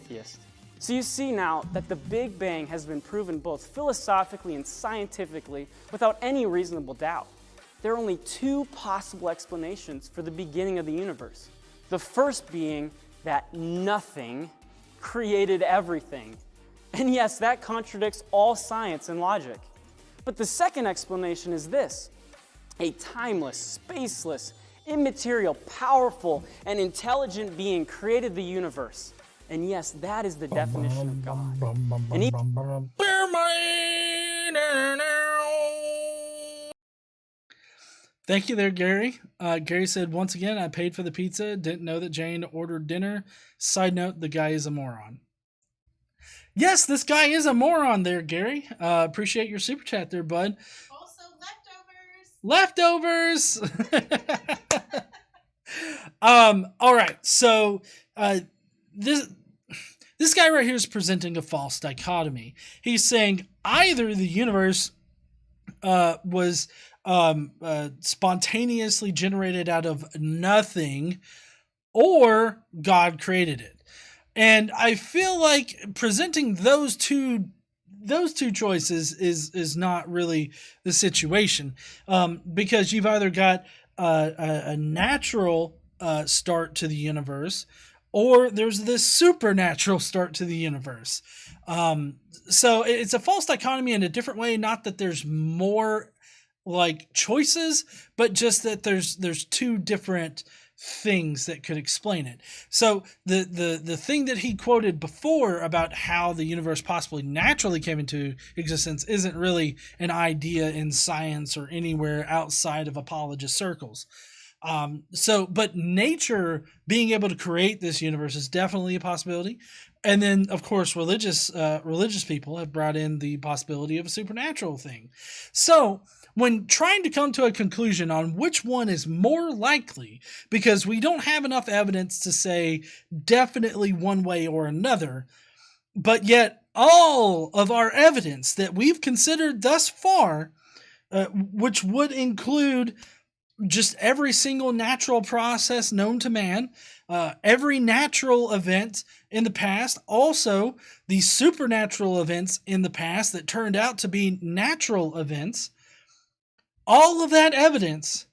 Yes. So you see now that the Big Bang has been proven both philosophically and scientifically without any reasonable doubt. There are only two possible explanations for the beginning of the universe. The first being that nothing created everything. And yes, that contradicts all science and logic. But the second explanation is this: a timeless, spaceless, immaterial, powerful, and intelligent being created the universe. And yes, that is the definition of God. And Thank you there, Gary. Gary said, "Once again, I paid for the pizza. Didn't know that Jane ordered dinner. Side note, the guy is a moron." Yes, this guy is a moron there, Gary. Appreciate your super chat there, bud. Also, leftovers. All right. So this guy right here is presenting a false dichotomy. He's saying either the universe was spontaneously generated out of nothing, or God created it. And I feel like presenting those two choices is not really the situation, because you've either got a natural start to the universe, or there's this supernatural start to the universe. So it's a false dichotomy in a different way. Not that there's more like choices, but just that there's two different things that could explain it. So the thing that he quoted before about how the universe possibly naturally came into existence isn't really an idea in science or anywhere outside of apologist circles. But nature being able to create this universe is definitely a possibility. And then, of course, religious people have brought in the possibility of a supernatural thing. So when trying to come to a conclusion on which one is more likely, because we don't have enough evidence to say definitely one way or another, but yet all of our evidence that we've considered thus far, which would include just every single natural process known to man, every natural event in the past, also the supernatural events in the past that turned out to be natural events, all of that evidence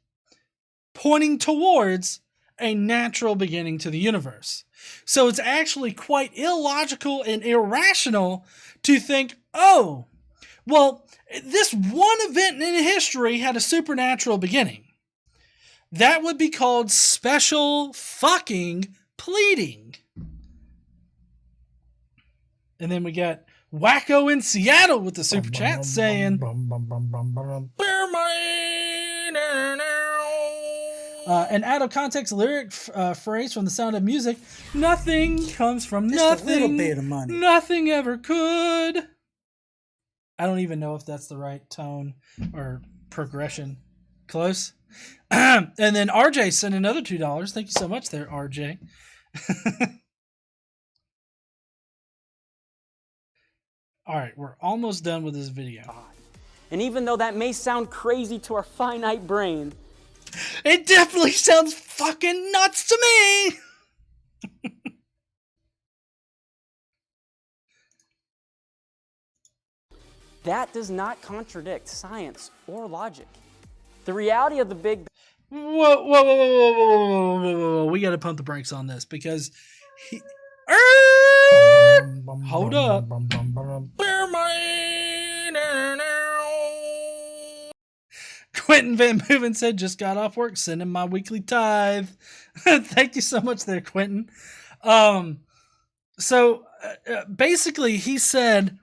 pointing towards a natural beginning to the universe. So it's actually quite illogical and irrational to think, oh, well, this one event in history had a supernatural beginning. That would be called special fucking pleading. And then we got Wacko in Seattle with the super chat saying, an out of context lyric phrase from The Sound of Music, nothing comes from Just nothing. a little bit of money. Nothing ever could. I don't even know if that's the right tone or progression. Close. And then RJ sent another $2. Thank you so much there, RJ. All right, we're almost done with this video. And even though that may sound crazy to our finite brain, it definitely sounds fucking nuts to me. that does not contradict science or logic. The reality of the Big Bang. Whoa. We got to pump the brakes on this because hold up. Quentin Van Mooven said, just got off work, sending my weekly tithe. Thank you so much there, Quentin. Basically, he said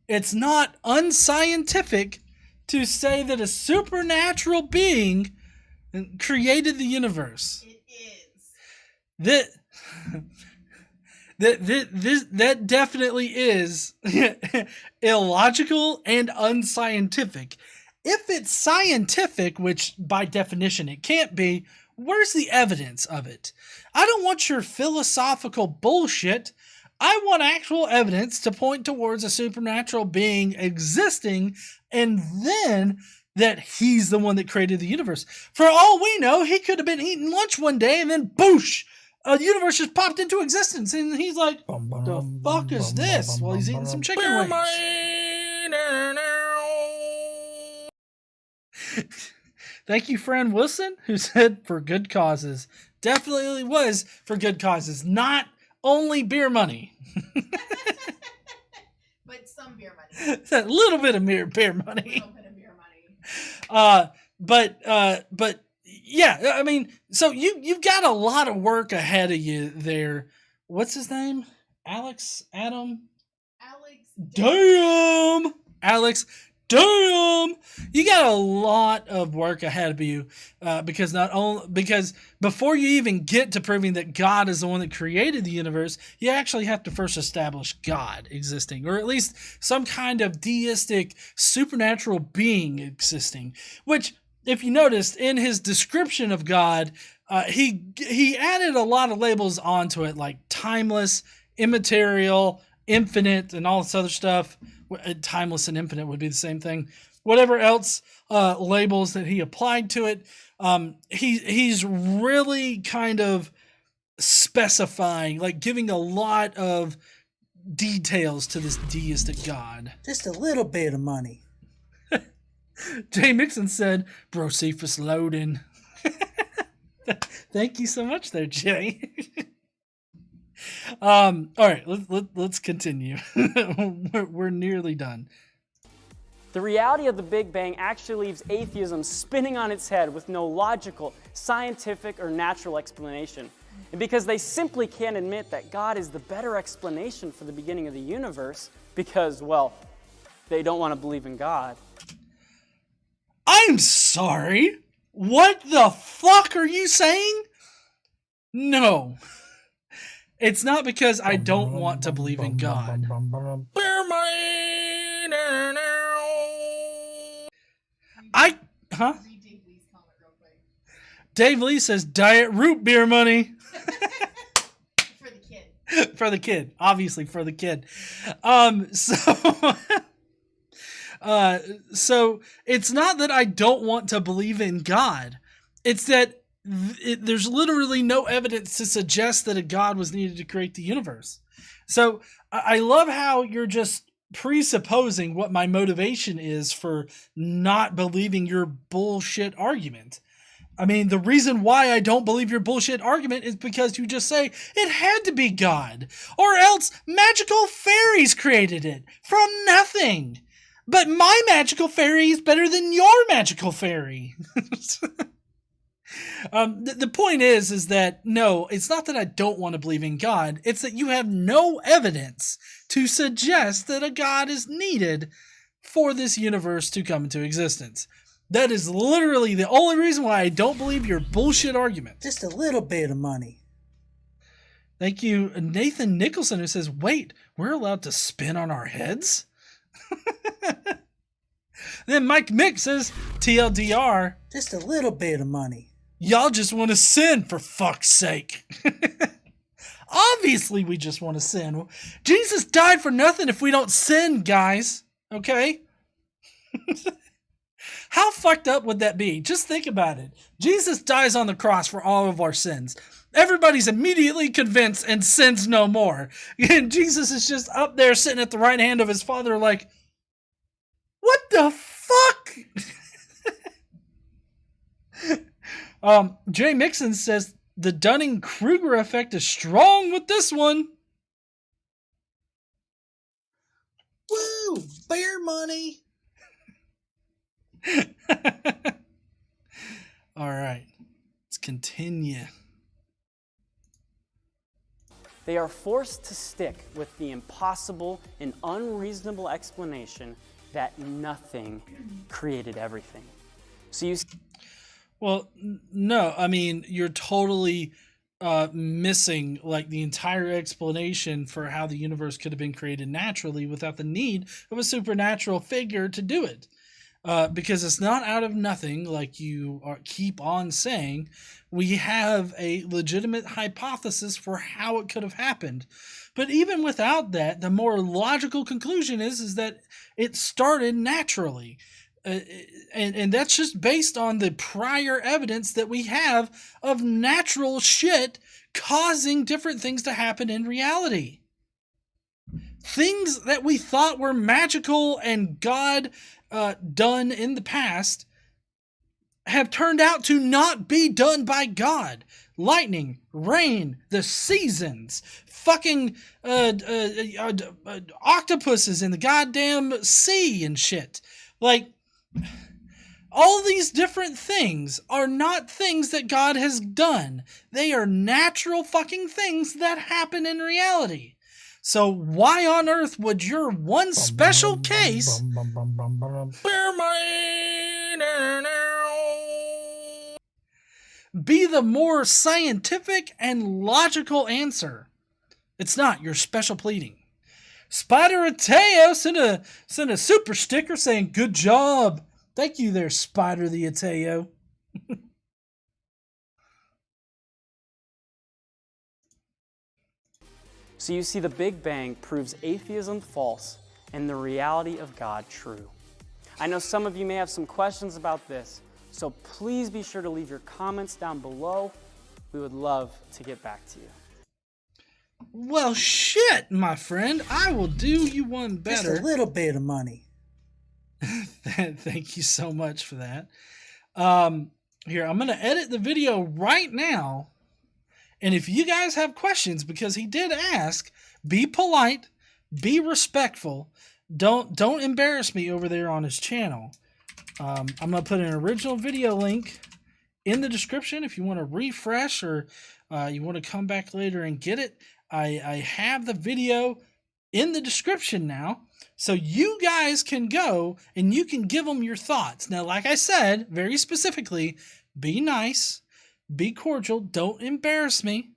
it's not unscientific to say that a supernatural being created the universe. It is. That definitely is illogical and unscientific. If it's scientific, which by definition it can't be, where's the evidence of it? I don't want your philosophical bullshit. I want actual evidence to point towards a supernatural being existing, and then that he's the one that created the universe. For all we know, he could have been eating lunch one day and then boosh, a universe just popped into existence, and he's like, the fuck is this? While he's eating some chicken wings. Thank you, friend Wilson, who said for good causes. Definitely was for good causes, not only beer money. But some beer money. A little bit of beer money. But yeah, I mean, so you've got a lot of work ahead of you there. What's his name? Alex. Damn. You got a lot of work ahead of you because before you even get to proving that God is the one that created the universe, you actually have to first establish God existing, or at least some kind of deistic supernatural being existing, which, if you noticed in his description of God, he added a lot of labels onto it, like timeless, immaterial, infinite, and all this other stuff. Timeless and infinite would be the same thing. Whatever else labels that he applied to it, he's really kind of specifying, like giving a lot of details to this deistic God. Just a little bit of money. Jay Mixon said, Brocephus loading. Thank you so much there, Jay. All right, let's continue. We're nearly done. The reality of the Big Bang actually leaves atheism spinning on its head with no logical, scientific, or natural explanation. And because they simply can't admit that God is the better explanation for the beginning of the universe, because, well, they don't want to believe in God. I'm sorry? What the fuck are you saying? No. It's not because I don't want to believe in God. Huh? Dave Lee says diet root beer money. For the kid. For the kid. Obviously for the kid. So it's not that I don't want to believe in God. It's that there's literally no evidence to suggest that a God was needed to create the universe. So I love how you're just presupposing what my motivation is for not believing your bullshit argument. I mean, the reason why I don't believe your bullshit argument is because you just say it had to be God, or else magical fairies created it from nothing. But my magical fairy is better than your magical fairy. The point is that no, it's not that I don't want to believe in God. It's that you have no evidence to suggest that a God is needed for this universe to come into existence. That is literally the only reason why I don't believe your bullshit argument. Just a little bit of money. Thank you, Nathan Nicholson, who says, wait, we're allowed to spin on our heads? Then Mike Mick says, TLDR. Just a little bit of money. Y'all just want to sin, for fuck's sake. Obviously, we just want to sin. Jesus died for nothing if we don't sin, guys. Okay? How fucked up would that be? Just think about it. Jesus dies on the cross for all of our sins. Everybody's immediately convinced and sins no more. And Jesus is just up there sitting at the right hand of his Father like, what the fuck? Jay Mixon says the Dunning-Kruger effect is strong with this one. Woo! Bear money! All right, let's continue. They are forced to stick with the impossible and unreasonable explanation that nothing created everything. So you... Well, no, I mean, you're totally missing like the entire explanation for how the universe could have been created naturally without the need of a supernatural figure to do it. Because it's not out of nothing, like you keep on saying. We have a legitimate hypothesis for how it could have happened. But even without that, the more logical conclusion is that it started naturally. And that's just based on the prior evidence that we have of natural shit causing different things to happen in reality. Things that we thought were magical and God done in the past have turned out to not be done by God. Lightning, rain, the seasons, fucking octopuses in the goddamn sea and shit. Like, all these different things are not things that God has done. They are natural fucking things that happen in reality. So why on earth would your one special case be the more scientific and logical answer? It's not your special pleading. Spider Ateo sent a super sticker saying, good job. Thank you there, Spider the Ateo. So you see, the Big Bang proves atheism false and the reality of God true. I know some of you may have some questions about this, so please be sure to leave your comments down below. We would love to get back to you. Well, shit, my friend. I will do you one better. Just a little bit of money. Thank you so much for that. Here, I'm going to edit the video right now. And if you guys have questions, because he did ask, be polite, be respectful, don't embarrass me over there on his channel. I'm gonna put an original video link in the description if you want to refresh or you want to come back later and get it. I have the video in the description now, so you guys can go and you can give them your thoughts. Now, like I said, very specifically, be nice, be cordial, don't embarrass me.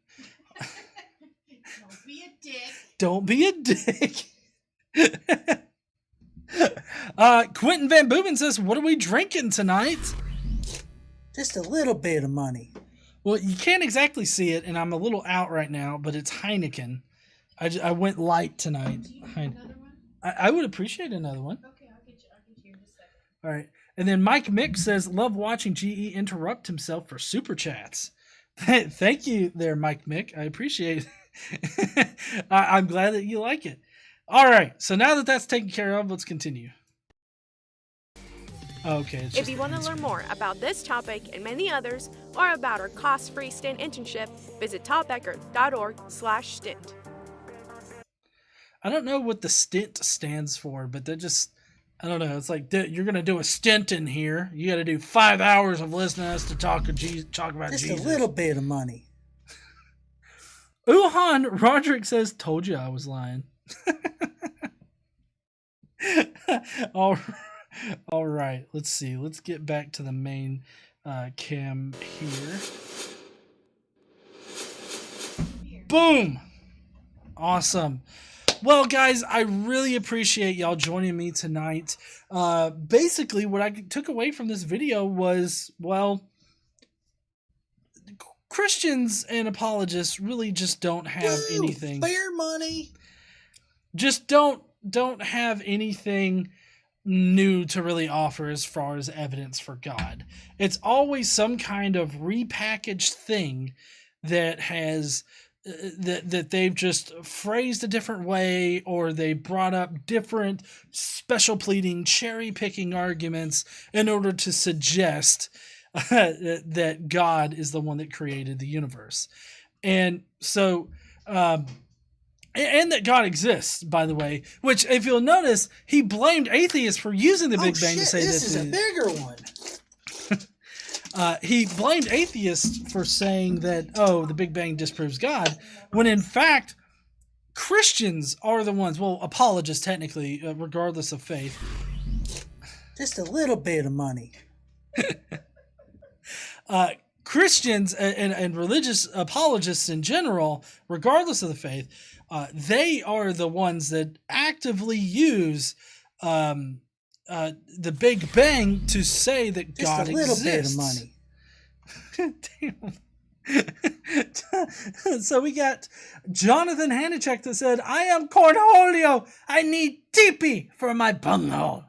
Don't be a dick. Don't be a dick. Quentin Van Booven says, what are we drinking tonight? Just a little bit of money. Well, you can't exactly see it, and I'm a little out right now, but it's Heineken. I went light tonight. Do you need another one? I would appreciate another one. Okay, I'll get you in just a second. All right. And then Mike Mick says, love watching GE interrupt himself for super chats. Thank you there, Mike Mick. I appreciate it. I'm glad that you like it. All right. So now that that's taken care of, let's continue. Okay. If you want to learn more about this topic and many others, or about our cost-free stint internship, visit topbecker.org/stint. I don't know what the stint stands for, but they're just, I don't know. It's like, you're going to do a stint in here. You got to do 5 hours of listening to us to talk about Jesus. Just a little bit of money. Uhan Roderick says, told you I was lying. All right. Let's see. Let's get back to the main cam here. Boom. Awesome. Well, guys, I really appreciate y'all joining me tonight. Basically, what I took away from this video was, well, Christians and apologists really just don't have anything. Bear money. Just don't have anything new to really offer as far as evidence for God. It's always some kind of repackaged thing that has that they've just phrased a different way, or they brought up different special pleading, cherry picking arguments in order to suggest that God is the one that created the universe. And so, and that God exists, by the way, which, if you'll notice, he blamed atheists for using the Big Bang to say this is a bigger one. He blamed atheists for saying that, oh, the Big Bang disproves God, when in fact, Christians are the ones, well, apologists technically, regardless of faith. Just a little bit of money. Christians and religious apologists in general, regardless of the faith, they are the ones that actively use the Big Bang to say that Just God a little exists. bit of money. Damn. So we got Jonathan Hanachek that said, I am Cornholio. I need teepee for my bunghole.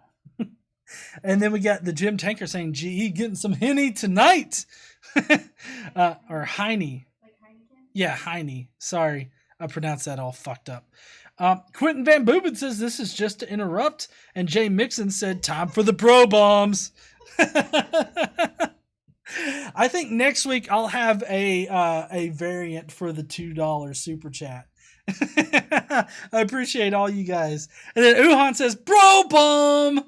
And then we got the Jim Tanker saying, GE getting some Henny tonight. Or Heine. Like Heineken? Yeah, Heine. Sorry. I pronounced that all fucked up. Quentin Van Booben says this is just to interrupt. And Jay Mixon said, time for the bro bombs. I think next week I'll have a variant for the $2 super chat. I appreciate all you guys. And then Uhan says, bro bomb.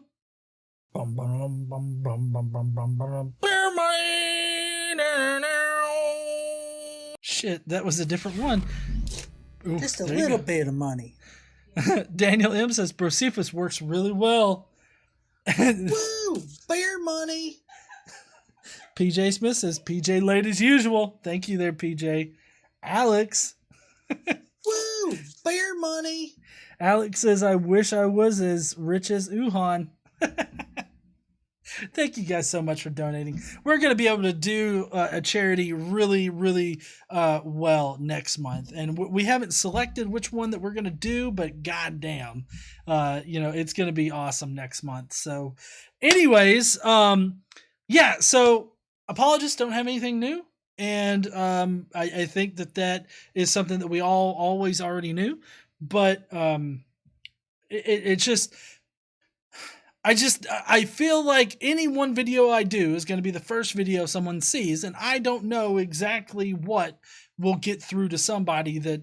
Shit, that was a different one. Ooh, Just a little bit of money. Daniel M says Brocephus works really well. Woo! Bear money. PJ Smith says PJ late as usual. Thank you there, PJ. Alex. Woo! Bear money. Alex says I wish I was as rich as Uhan. Thank you guys so much for donating. We're going to be able to do a charity really, really well next month. And we haven't selected which one that we're going to do, but goddamn, it's going to be awesome next month. So anyways, yeah, so apologists don't have anything new. And I think that is something that we all always already knew. But it's just... I feel like any one video I do is going to be the first video someone sees, and I don't know exactly what will get through to somebody that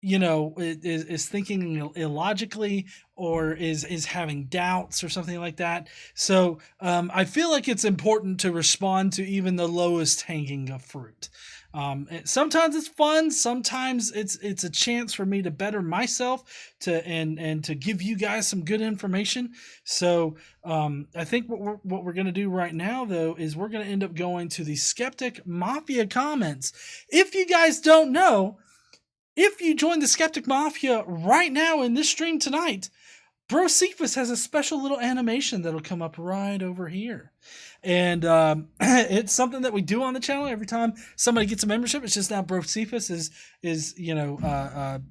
is thinking illogically or is having doubts or something like that. So I feel like it's important to respond to even the lowest hanging of fruit. Sometimes it's fun. Sometimes it's a chance for me to better myself and to give you guys some good information. So I think what we're going to do right now, though, is we're going to end up going to the Skeptic Mafia comments. If you guys don't know, if you join the Skeptic Mafia right now in this stream tonight, Bro Cephas has a special little animation that'll come up right over here. And it's something that we do on the channel every time somebody gets a membership. It's just now Bro Cephas is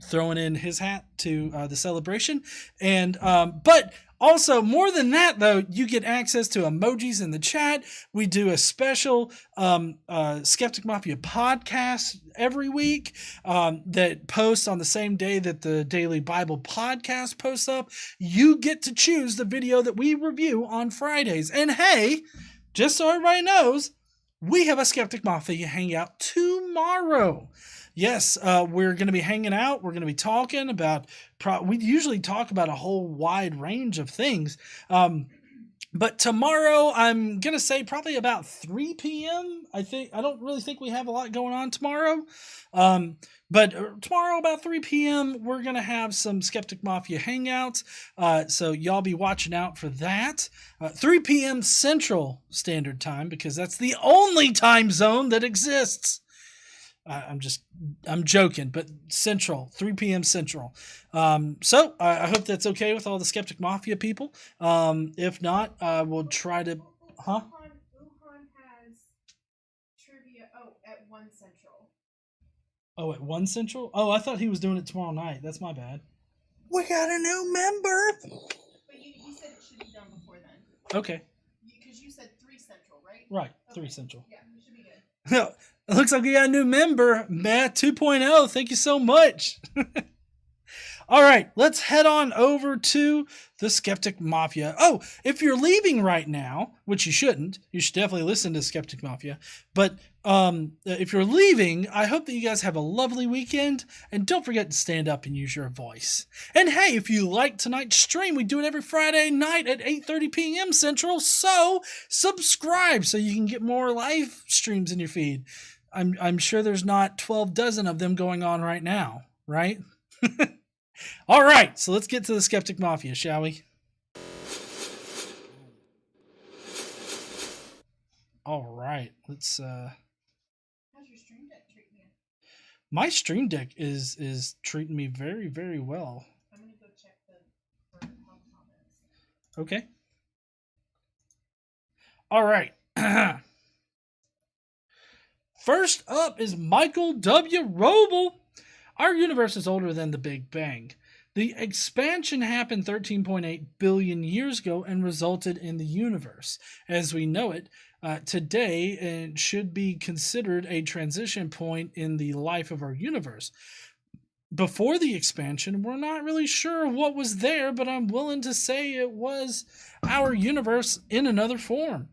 throwing in his hat to the celebration. And but also, more than that, though, you get access to emojis in the chat. We do a special Skeptic Mafia podcast every week that posts on the same day that the Daily Bible podcast posts up. You get to choose the video that we review on Fridays. And hey, just so everybody knows, we have a Skeptic Mafia hangout tomorrow. Yes, we're going to be hanging out. We're going to be talking about, we usually talk about a whole wide range of things. But tomorrow, I'm going to say probably about 3 p.m. I don't really think we have a lot going on tomorrow. But tomorrow about 3 p.m., we're going to have some Skeptic Mafia hangouts. So y'all be watching out for that. 3 p.m. Central Standard Time, because that's the only time zone that exists. I'm joking, but Central, 3 p.m. Central. So I hope that's okay with all the Skeptic Mafia people. If not, we'll try to, huh? Wuhan has trivia, at 1 Central. Oh, at 1 Central? Oh, I thought he was doing it tomorrow night. That's my bad. We got a new member. But you said it should be done before then. Okay. Because you said 3 Central, right? Right, 3 Central. Yeah, we should be good. It looks like we got a new member, Matt 2.0. Thank you so much. All right, let's head on over to the Skeptic Mafia. Oh, if you're leaving right now, which you shouldn't, you should definitely listen to Skeptic Mafia. But if you're leaving, I hope that you guys have a lovely weekend. And don't forget to stand up and use your voice. And hey, if you like tonight's stream, we do it every Friday night at 8:30 p.m. Central. So subscribe so you can get more live streams in your feed. I'm sure there's not 12 dozen of them going on right now, right? All right, so let's get to the Skeptic Mafia, shall we? All right, let's. How's your stream deck treating you? My stream deck is treating me very, very well. I'm gonna go check the comments. Okay. All right. First up is Michael W. Roble. Our universe is older than the Big Bang. The expansion happened 13.8 billion years ago and resulted in the universe as we know it today, and should be considered a transition point in the life of our universe. Before the expansion, we're not really sure what was there, but I'm willing to say it was our universe in another form.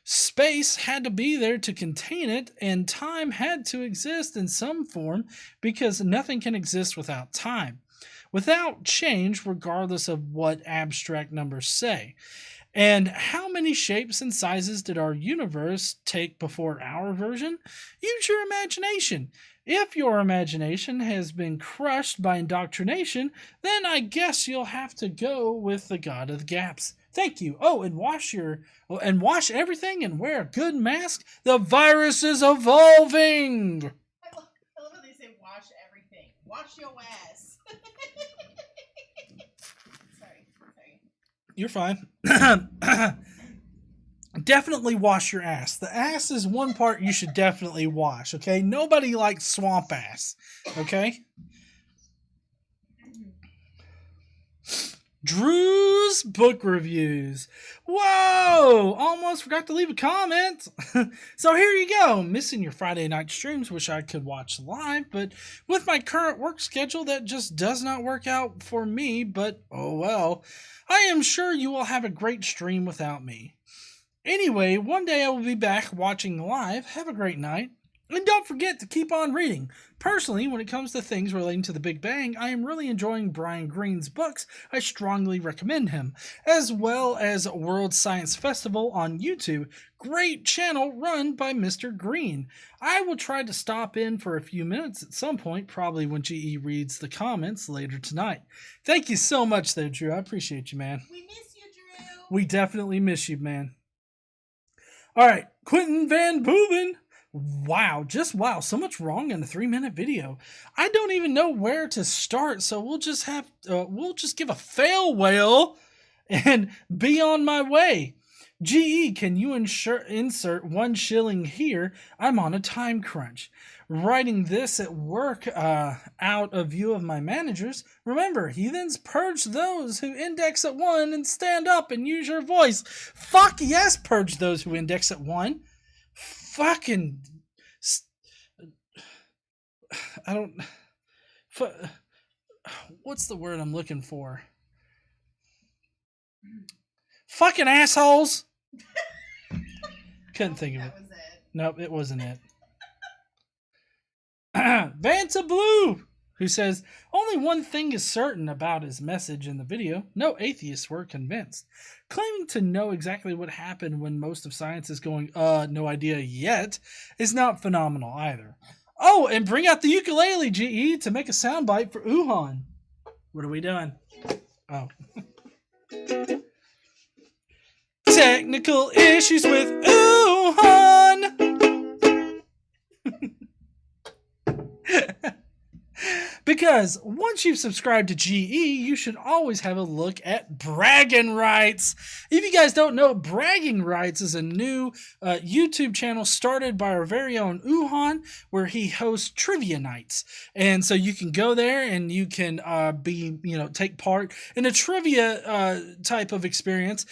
Space had to be there to contain it, and time had to exist in some form because nothing can exist without time, without change, regardless of what abstract numbers say. And how many shapes and sizes did our universe take before our version? Use your imagination. If your imagination has been crushed by indoctrination, then I guess you'll have to go with the God of the Gaps. Thank you. Oh, and wash everything and wear a good mask. The virus is evolving. I love how they say wash everything. Wash your ass. Sorry. You're fine. Definitely wash your ass. The ass is one part you should definitely wash, okay? Nobody likes swamp ass, okay? Drew's book reviews. Whoa! Almost forgot to leave a comment. So here you go. Missing your Friday night streams. Wish I could watch live, but with my current work schedule, that just does not work out for me, but oh well. I am sure you will have a great stream without me. Anyway, one day I will be back watching live. Have a great night. And don't forget to keep on reading. Personally, when it comes to things relating to the Big Bang, I am really enjoying Brian Greene's books. I strongly recommend him, as well as World Science Festival on YouTube. Great channel run by Mr. Green. I will try to stop in for a few minutes at some point, probably when GE reads the comments later tonight. Thank you so much there, Drew. I appreciate you, man. We miss you, Drew. We definitely miss you, man. All right, Quentin Van Booven. Wow, just wow, so much wrong in a 3-minute video. I don't even know where to start, so we'll just give a fail whale and be on my way. GE, can you insert 1 shilling here? I'm on a time crunch. Writing this at work out of view of my managers. Remember, heathens, purge those who index at 1 and stand up and use your voice. Fuck yes, purge those who index at 1. Fucking, I don't, what's the word I'm looking for? Fucking assholes. Couldn't think of it. Nope, it wasn't it. Vanta Blue, who says, only one thing is certain about his message in the video. No atheists were convinced. Claiming to know exactly what happened when most of science is going, no idea yet, is not phenomenal either. Oh, and bring out the ukulele, GE, to make a soundbite for Wuhan. What are we doing? Oh. Technical issues with Wuhan. Because once you've subscribed to GE, you should always have a look at Bragging Rights. If you guys don't know, Bragging Rights is a new YouTube channel started by our very own Wuhan, where he hosts trivia nights. And so you can go there and you can take part in a trivia type of experience,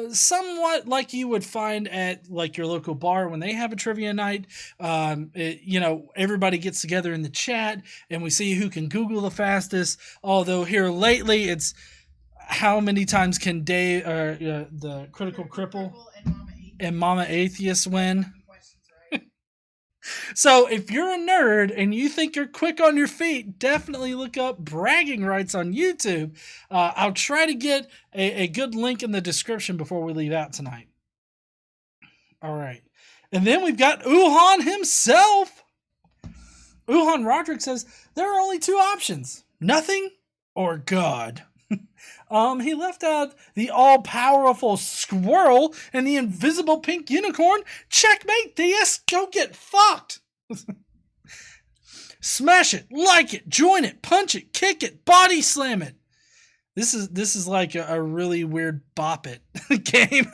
somewhat like you would find at like your local bar when they have a trivia night. Everybody gets together in the chat and we see who can Google the fastest. Although here lately it's how many times can Dave the Critical Cripple and Mama Atheist win. So if you're a nerd and you think you're quick on your feet, definitely look up Bragging Rights on YouTube. I'll try to get a good link in the description before we leave out tonight. All right. And then we've got Wuhan himself. Wuhan Roderick says, there are only 2 options, nothing or God. He left out the all-powerful squirrel and the invisible pink unicorn. Checkmate, theists, go get fucked. Smash it, like it, join it, punch it, kick it, body slam it. This is like a really weird bop it game.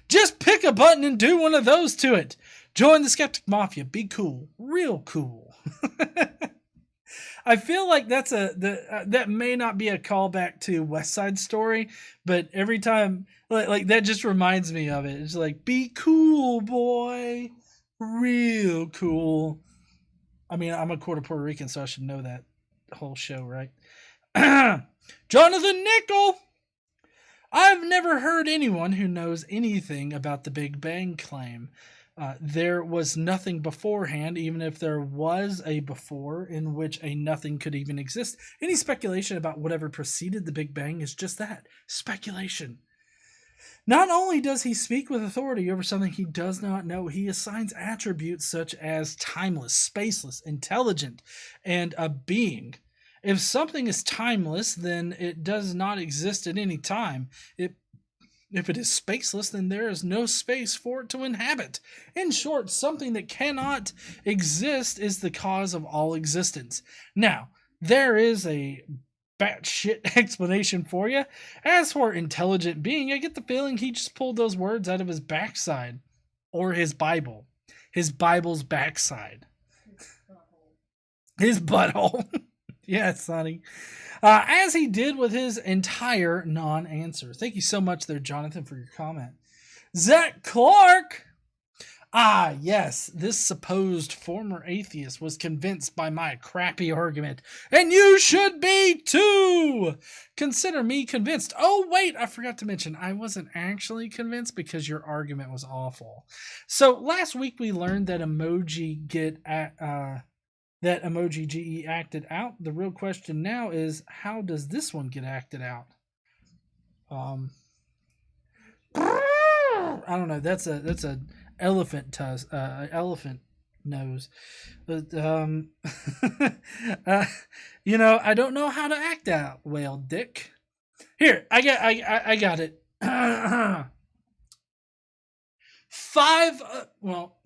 Just pick a button and do one of those to it. Join the Skeptic Mafia. Be cool. Real cool. I feel like that may not be a callback to West Side Story, but every time, like that just reminds me of it. It's like, be cool, boy. Real cool. I mean, I'm a quarter Puerto Rican, so I should know that whole show, right? Jonathan Nickel. I've never heard anyone who knows anything about the Big Bang claim. There was nothing beforehand, even if there was a before in which a nothing could even exist. Any speculation about whatever preceded the Big Bang is just that, speculation. Not only does he speak with authority over something he does not know, he assigns attributes such as timeless, spaceless, intelligent, and a being. If something is timeless, then it does not exist at any time. If it is spaceless, then there is no space for it to inhabit. In short, something that cannot exist is the cause of all existence. Now, there is a batshit explanation for you. As for intelligent being, I get the feeling he just pulled those words out of his backside. Or his Bible. His Bible's backside. His butthole. Yeah, Sonny. As he did with his entire non-answer. Thank you so much there, Jonathan, for your comment. Zach Clark. Ah, yes, this supposed former atheist was convinced by my crappy argument, and you should be too! Consider me convinced. Oh, wait, I forgot to mention, I wasn't actually convinced because your argument was awful. So, last week we learned that emoji GE acted out. The real question now is, how does this one get acted out? I don't know, that's a elephant elephant nose, but I don't know how to act out whale dick. Here, I got it.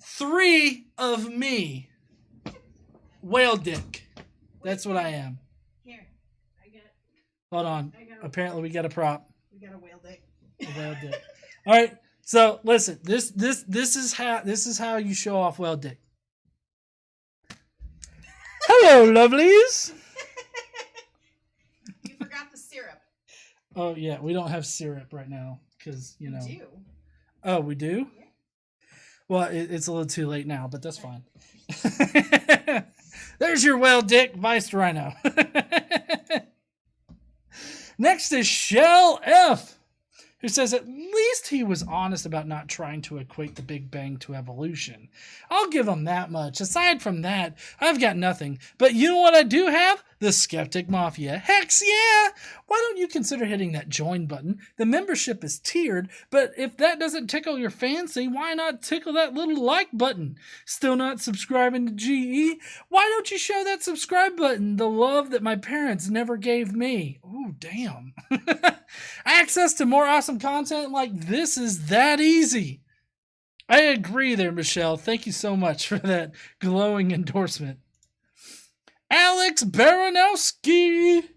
3 of me, whale dick. That's what I am. Here, I got. Hold on. Apparently we got a prop. We got a whale dick. A whale dick. All right. So listen, this is how you show off whale dick. Hello, lovelies. You forgot the syrup. Oh yeah, we don't have syrup right now because We do. Oh, we do. Yeah. Well, it's a little too late now, but that's fine. There's your whale dick, Vice Rhino. Next is Shell F, who says at least he was honest about not trying to equate the Big Bang to evolution. I'll give him that much. Aside from that, I've got nothing. But you know what I do have? The Skeptic Mafia. Hex yeah! Why don't you consider hitting that join button? The membership is tiered, but if that doesn't tickle your fancy, why not tickle that little like button? Still not subscribing to GE? Why don't you show that subscribe button the love that my parents never gave me? Ooh, damn. Access to more awesome content like this is that easy. I agree there, Michelle. Thank you so much for that glowing endorsement. Alex Baranowski.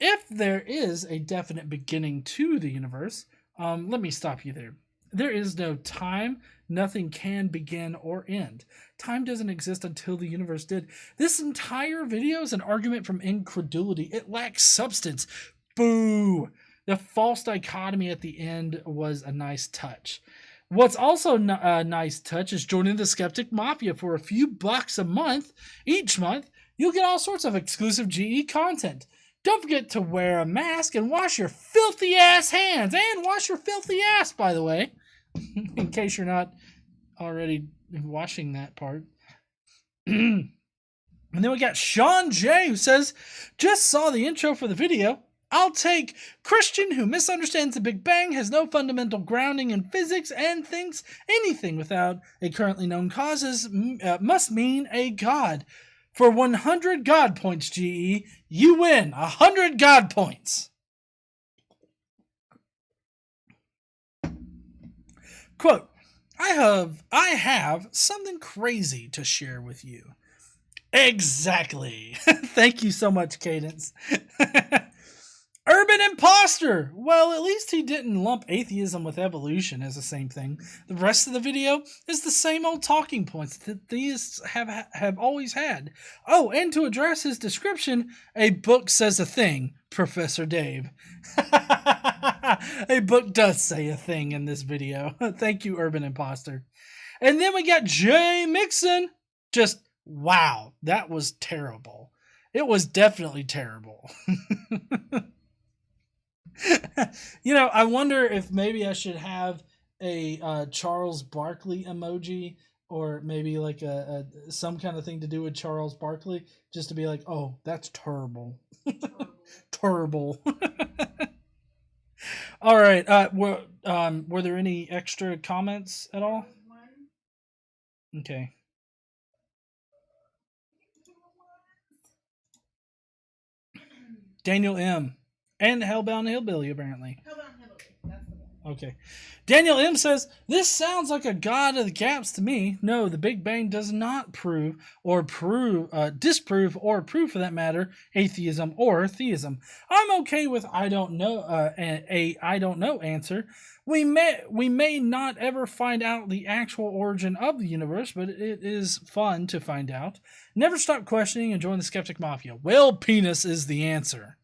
If there is a definite beginning to the universe, let me stop you there. There is no time. Nothing can begin or end. Time doesn't exist until the universe did. This entire video is an argument from incredulity. It lacks substance. Boo! The false dichotomy at the end was a nice touch. What's also a nice touch is joining the Skeptic Mafia for a few bucks a month. Each month, you'll get all sorts of exclusive GE content. Don't forget to wear a mask and wash your filthy ass hands. And wash your filthy ass, by the way. In case you're not already washing that part. And then we got Sean J, who says, just saw the intro for the video. I'll take Christian who misunderstands the Big Bang, has no fundamental grounding in physics, and thinks anything without a currently known causes must mean a god. For 100 God points, GE, you win 100 God points. Quote, I have something crazy to share with you. Exactly. Thank you so much, Cadence. Urban imposter! Well, at least he didn't lump atheism with evolution as the same thing. The rest of the video is the same old talking points that theists have always had. Oh, and to address his description, a book says a thing, Professor Dave. A book does say a thing in this video. Thank you, Urban Imposter. And then we got Jay Mixon. Just, wow, that was terrible. It was definitely terrible. I wonder if maybe I should have a Charles Barkley emoji, or maybe like some kind of thing to do with Charles Barkley, just to be like, oh, that's terrible. Terrible. All right. Were there any extra comments at all? Okay. Daniel M. And Hellbound Hillbilly, apparently. Hellbound Hillbilly. That's the one. Okay. Daniel M says, this sounds like a God of the gaps to me. No, the Big Bang does not disprove, or prove for that matter, atheism or theism. I'm okay with I don't know, a I don't know answer. We may not ever find out the actual origin of the universe, but it is fun to find out. Never stop questioning and join the Skeptic Mafia. Whale penis is the answer.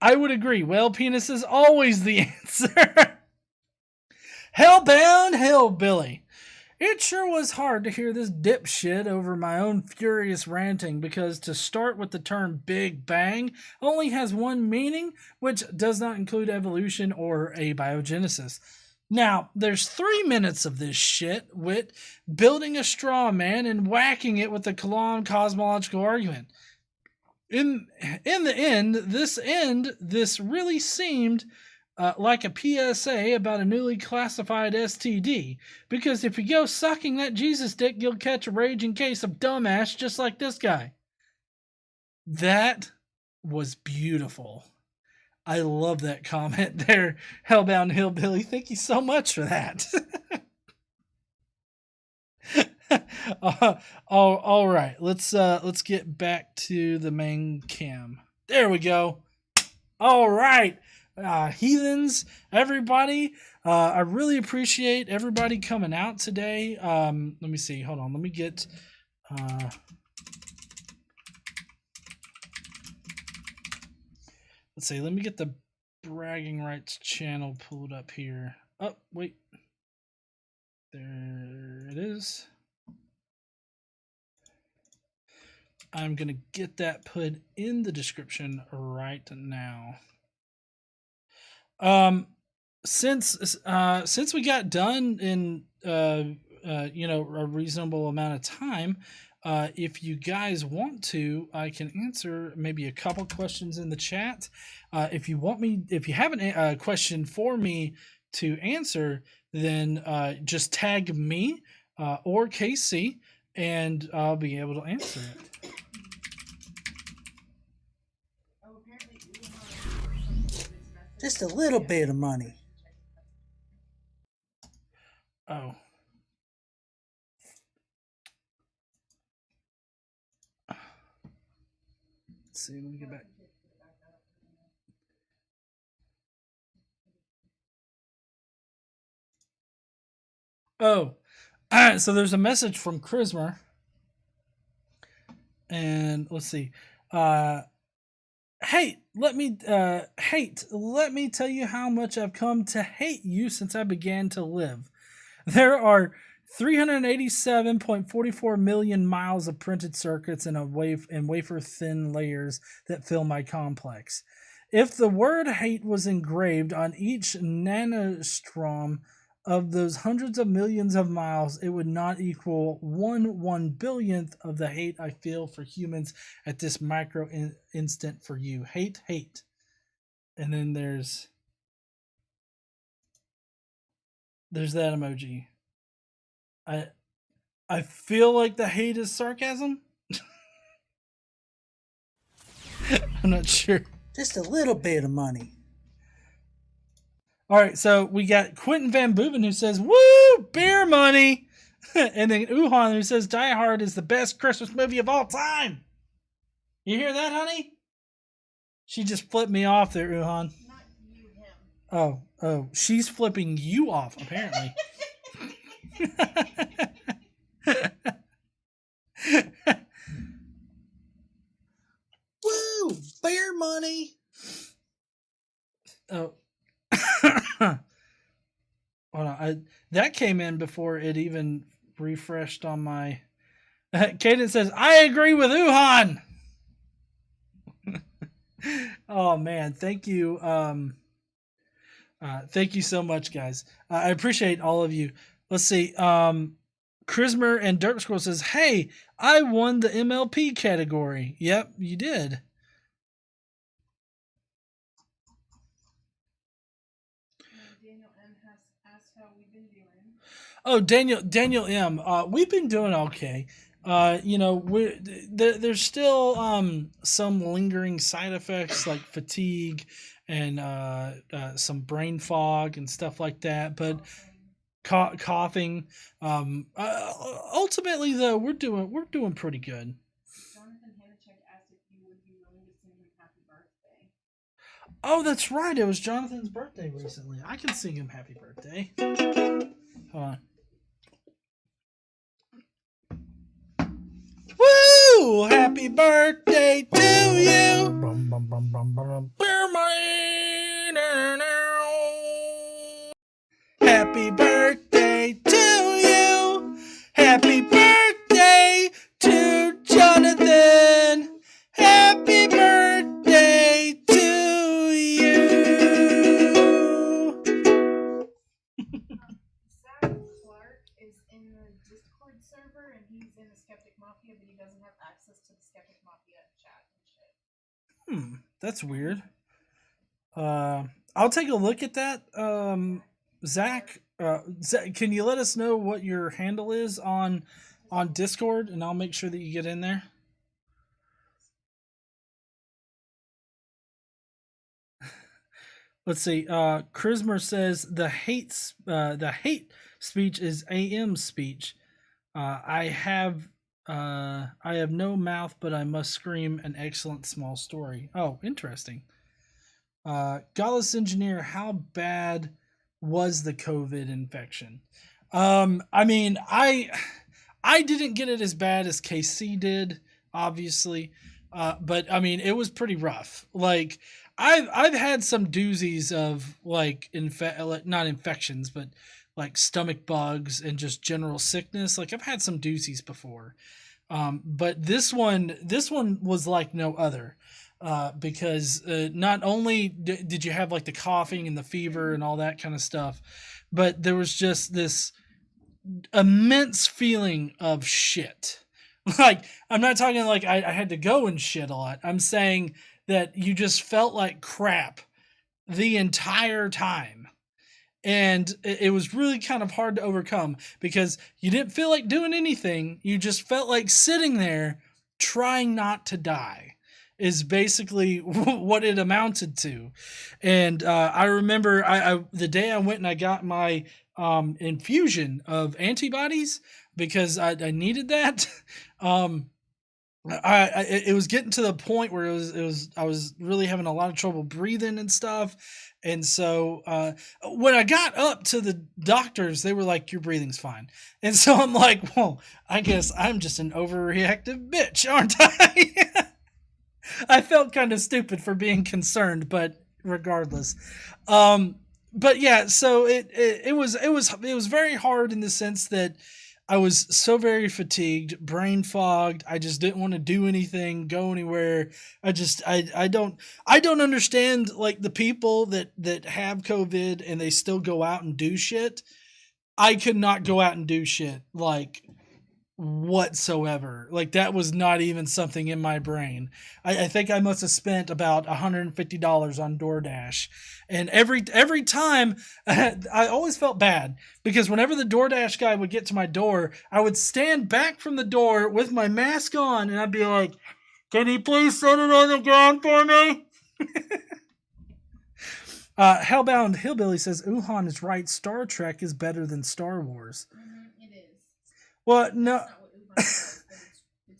I would agree. Whale penis is always the answer. Hellbound Hillbilly. It sure was hard to hear this dipshit over my own furious ranting because to start with the term Big Bang only has one meaning, which does not include evolution or abiogenesis. Now, there's 3 minutes of this shit with building a straw man and whacking it with a Kalam cosmological argument. In the end, this really seemed like a PSA about a newly classified STD, because if you go sucking that Jesus dick, you'll catch a raging case of dumbass just like this guy. That was beautiful. I love that comment there, Hellbound Hillbilly. Thank you so much for that. All right, let's get back to the main cam. There we go. All right. Heathens, everybody, I really appreciate everybody coming out today. Let me see. Hold on. Let me get let's see. Let me get the bragging rights channel pulled up here. Oh, wait. There it is. I'm going to get that put in the description right now. Since we got done in a reasonable amount of time, if you guys want to, I can answer maybe a couple questions in the chat. If you have a question for me to answer, then just tag me or KC, and I'll be able to answer it. Just a little bit of money. Oh. Let's see, let me get back. Oh. All right, so there's a message from Chrismer. And let's see. Let me tell you how much I've come to hate you since I began to live. There are 387.44 million miles of printed circuits and wafer-thin layers that fill my complex. If the word hate was engraved on each nanostrom of those hundreds of millions of miles, it would not equal 1/1,000,000th of the hate I feel for humans at this micro instant for you. Hate. And then there's that emoji. I feel like the hate is sarcasm. I'm not sure. Just a little bit of money. All right, so we got Quentin Van Booven who says, "Woo, beer money," and then Uhan who says, "Die Hard is the best Christmas movie of all time." You hear that, honey? She just flipped me off there, Uhan. Not you, him. Oh, she's flipping you off apparently. Woo, beer money. Oh. Hold on, that came in before it even refreshed on my. Kaden says, "I agree with Uhan." Oh man, thank you. Thank you so much, guys. I appreciate all of you. Let's see. Chrismer and Dirt Squirrel says, "Hey, I won the MLP category." Yep, you did. Oh, Daniel M. We've been doing okay. There's still some lingering side effects like fatigue and some brain fog and stuff like that. But coughing. Ultimately, though, we're doing pretty good. Jonathan Hanachek asked if you would be willing to sing him happy birthday. Oh, that's right. It was Jonathan's birthday recently. I can sing him happy birthday. Hold on. Woo! Happy birthday to you. Happy Happy birthday to you. Happy birthday to Jonathan. Happy birthday to you. Zach Clark is in the Discord server and he's in the Skeptic Mafia, but he doesn't have access to the Skeptic Mafia chat and shit. That's weird. I'll take a look at that. Zach, Zach, can you let us know what your handle is on Discord, and I'll make sure that you get in there. Let's see. Chrismer says the hate speech is AM speech. I have no mouth, but I must scream an excellent small story. Oh, interesting. Godless engineer, how bad was the COVID infection? I mean, I didn't get it as bad as KC did, obviously, but I mean, it was pretty rough. Like, I've had some doozies of like not infections, but like stomach bugs and just general sickness. Like, I've had some doozies before, but this one was like no other. Because not only did you have like the coughing and the fever and all that kind of stuff, but there was just this immense feeling of shit. Like, I'm not talking like I had to go and shit a lot. I'm saying that you just felt like crap the entire time. And it was really kind of hard to overcome because you didn't feel like doing anything. You just felt like sitting there trying not to die. Is basically what it amounted to. And I remember I the day I went and I got my infusion of antibodies because I needed that. It was getting to the point where I was really having a lot of trouble breathing and stuff. And so when I got up to the doctors, they were like, "Your breathing's fine." And so I'm like, well, I guess I'm just an overreactive bitch, aren't I? I felt kind of stupid for being concerned, but regardless. But yeah, so it was very hard in the sense that I was so very fatigued, brain fogged. I just didn't want to do anything, go anywhere. I don't understand like the people that have COVID and they still go out and do shit. I could not go out and do shit like whatsoever. Like, that was not even something in my brain. I think I must have spent about $150 on DoorDash, and every time I always felt bad because whenever the DoorDash guy would get to my door, I would stand back from the door with my mask on and I'd be like, "Can you please set it on the ground for me?" Hellbound Hillbilly says Uhan is right. Star Trek is better than Star Wars. It is. Well, no. It's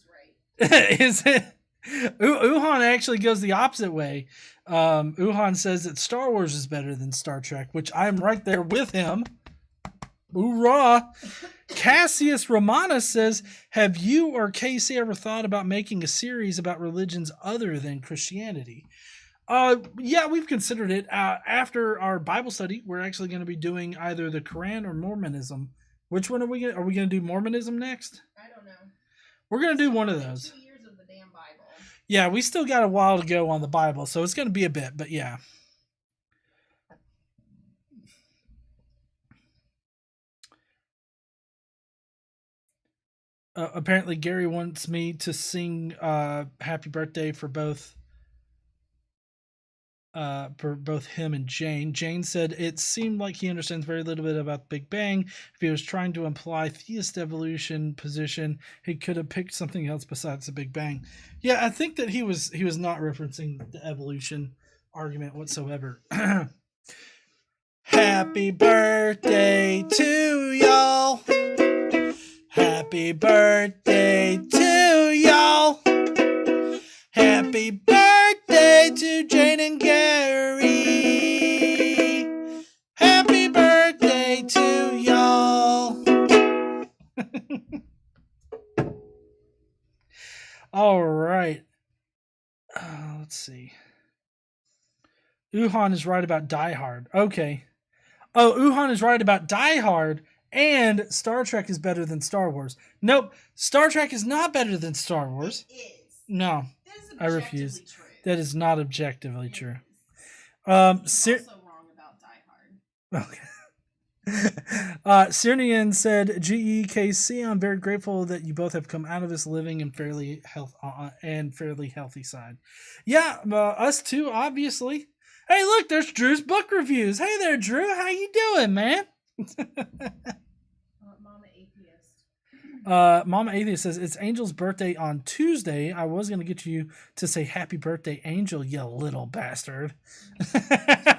right. Is it? Uhan actually goes the opposite way. Uhan says that Star Wars is better than Star Trek, which I'm right there with him. Hoorah! Cassius Romanus says, "Have you or Casey ever thought about making a series about religions other than Christianity?" Yeah, we've considered it. After our Bible study, we're actually going to be doing either the Quran or Mormonism. Which one are we going to do Mormonism next? I don't know. We're going to do one of those. 2 years of the damn Bible. Yeah, we still got a while to go on the Bible, so it's going to be a bit, but yeah. Apparently Gary wants me to sing Happy Birthday for both him and Jane. Jane said it seemed like he understands very little bit about Big Bang. If he was trying to imply theist evolution position, he could have picked something else besides the Big Bang. Yeah, I think that he was not referencing the evolution argument whatsoever. Happy birthday to y'all. Happy birthday to y'all. Happy birthday to Jane and Gary. Happy birthday to y'all. All right. Let's see. Uhan is right about Die Hard. Okay. Oh, Uhan is right about Die Hard, and Star Trek is better than Star Wars. Nope, Star Trek is not better than Star Wars. It is. No, That is I refuse. objectively true. That is not objectively true. He's also wrong about Die Hard. Okay. Sirnian said, GEKC, I'm very grateful that you both have come out of this living and fairly healthy side. Yeah, us too, obviously. Hey, look, there's Drew's book reviews. Hey there, Drew. How you doing, man? Mama Atheist. Mama Atheist says, it's Angel's birthday on Tuesday. I was going to get you to say happy birthday, Angel, you little bastard. Do it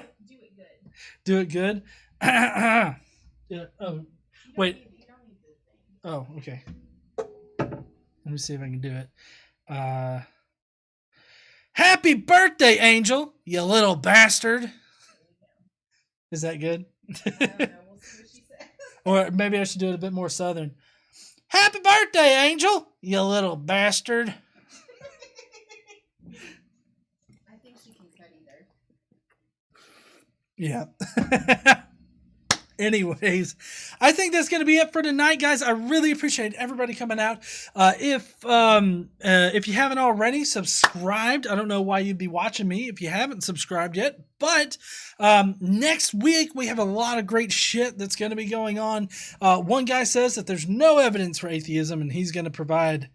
good. Do it good? Yeah, oh, wait. You don't need the thing. Oh, okay. Let me see if I can do it. Happy birthday, Angel, you little bastard. Is that good? I don't know. We'll see what she says. Or maybe I should do it a bit more southern. Happy birthday, Angel, you little bastard. I think she can cut either. Yeah. Anyways, I think that's going to be it for tonight, guys. I really appreciate everybody coming out. If you haven't already subscribed, I don't know why you'd be watching me if you haven't subscribed yet. But next week, we have a lot of great shit that's going to be going on. One guy says that there's no evidence for atheism, and he's going to provide,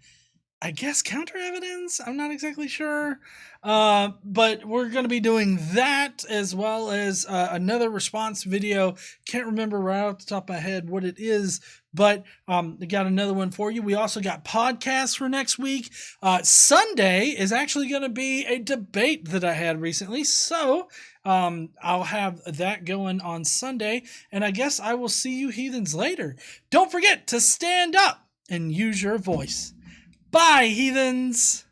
I guess, counter evidence. I'm not exactly sure. But we're going to be doing that, as well as another response video. Can't remember right off the top of my head what it is, but I got another one for you. We also got podcasts for next week. Sunday is actually going to be a debate that I had recently, so I'll have that going on Sunday, and I guess I will see you heathens later. Don't forget to stand up and use your voice. Bye, heathens!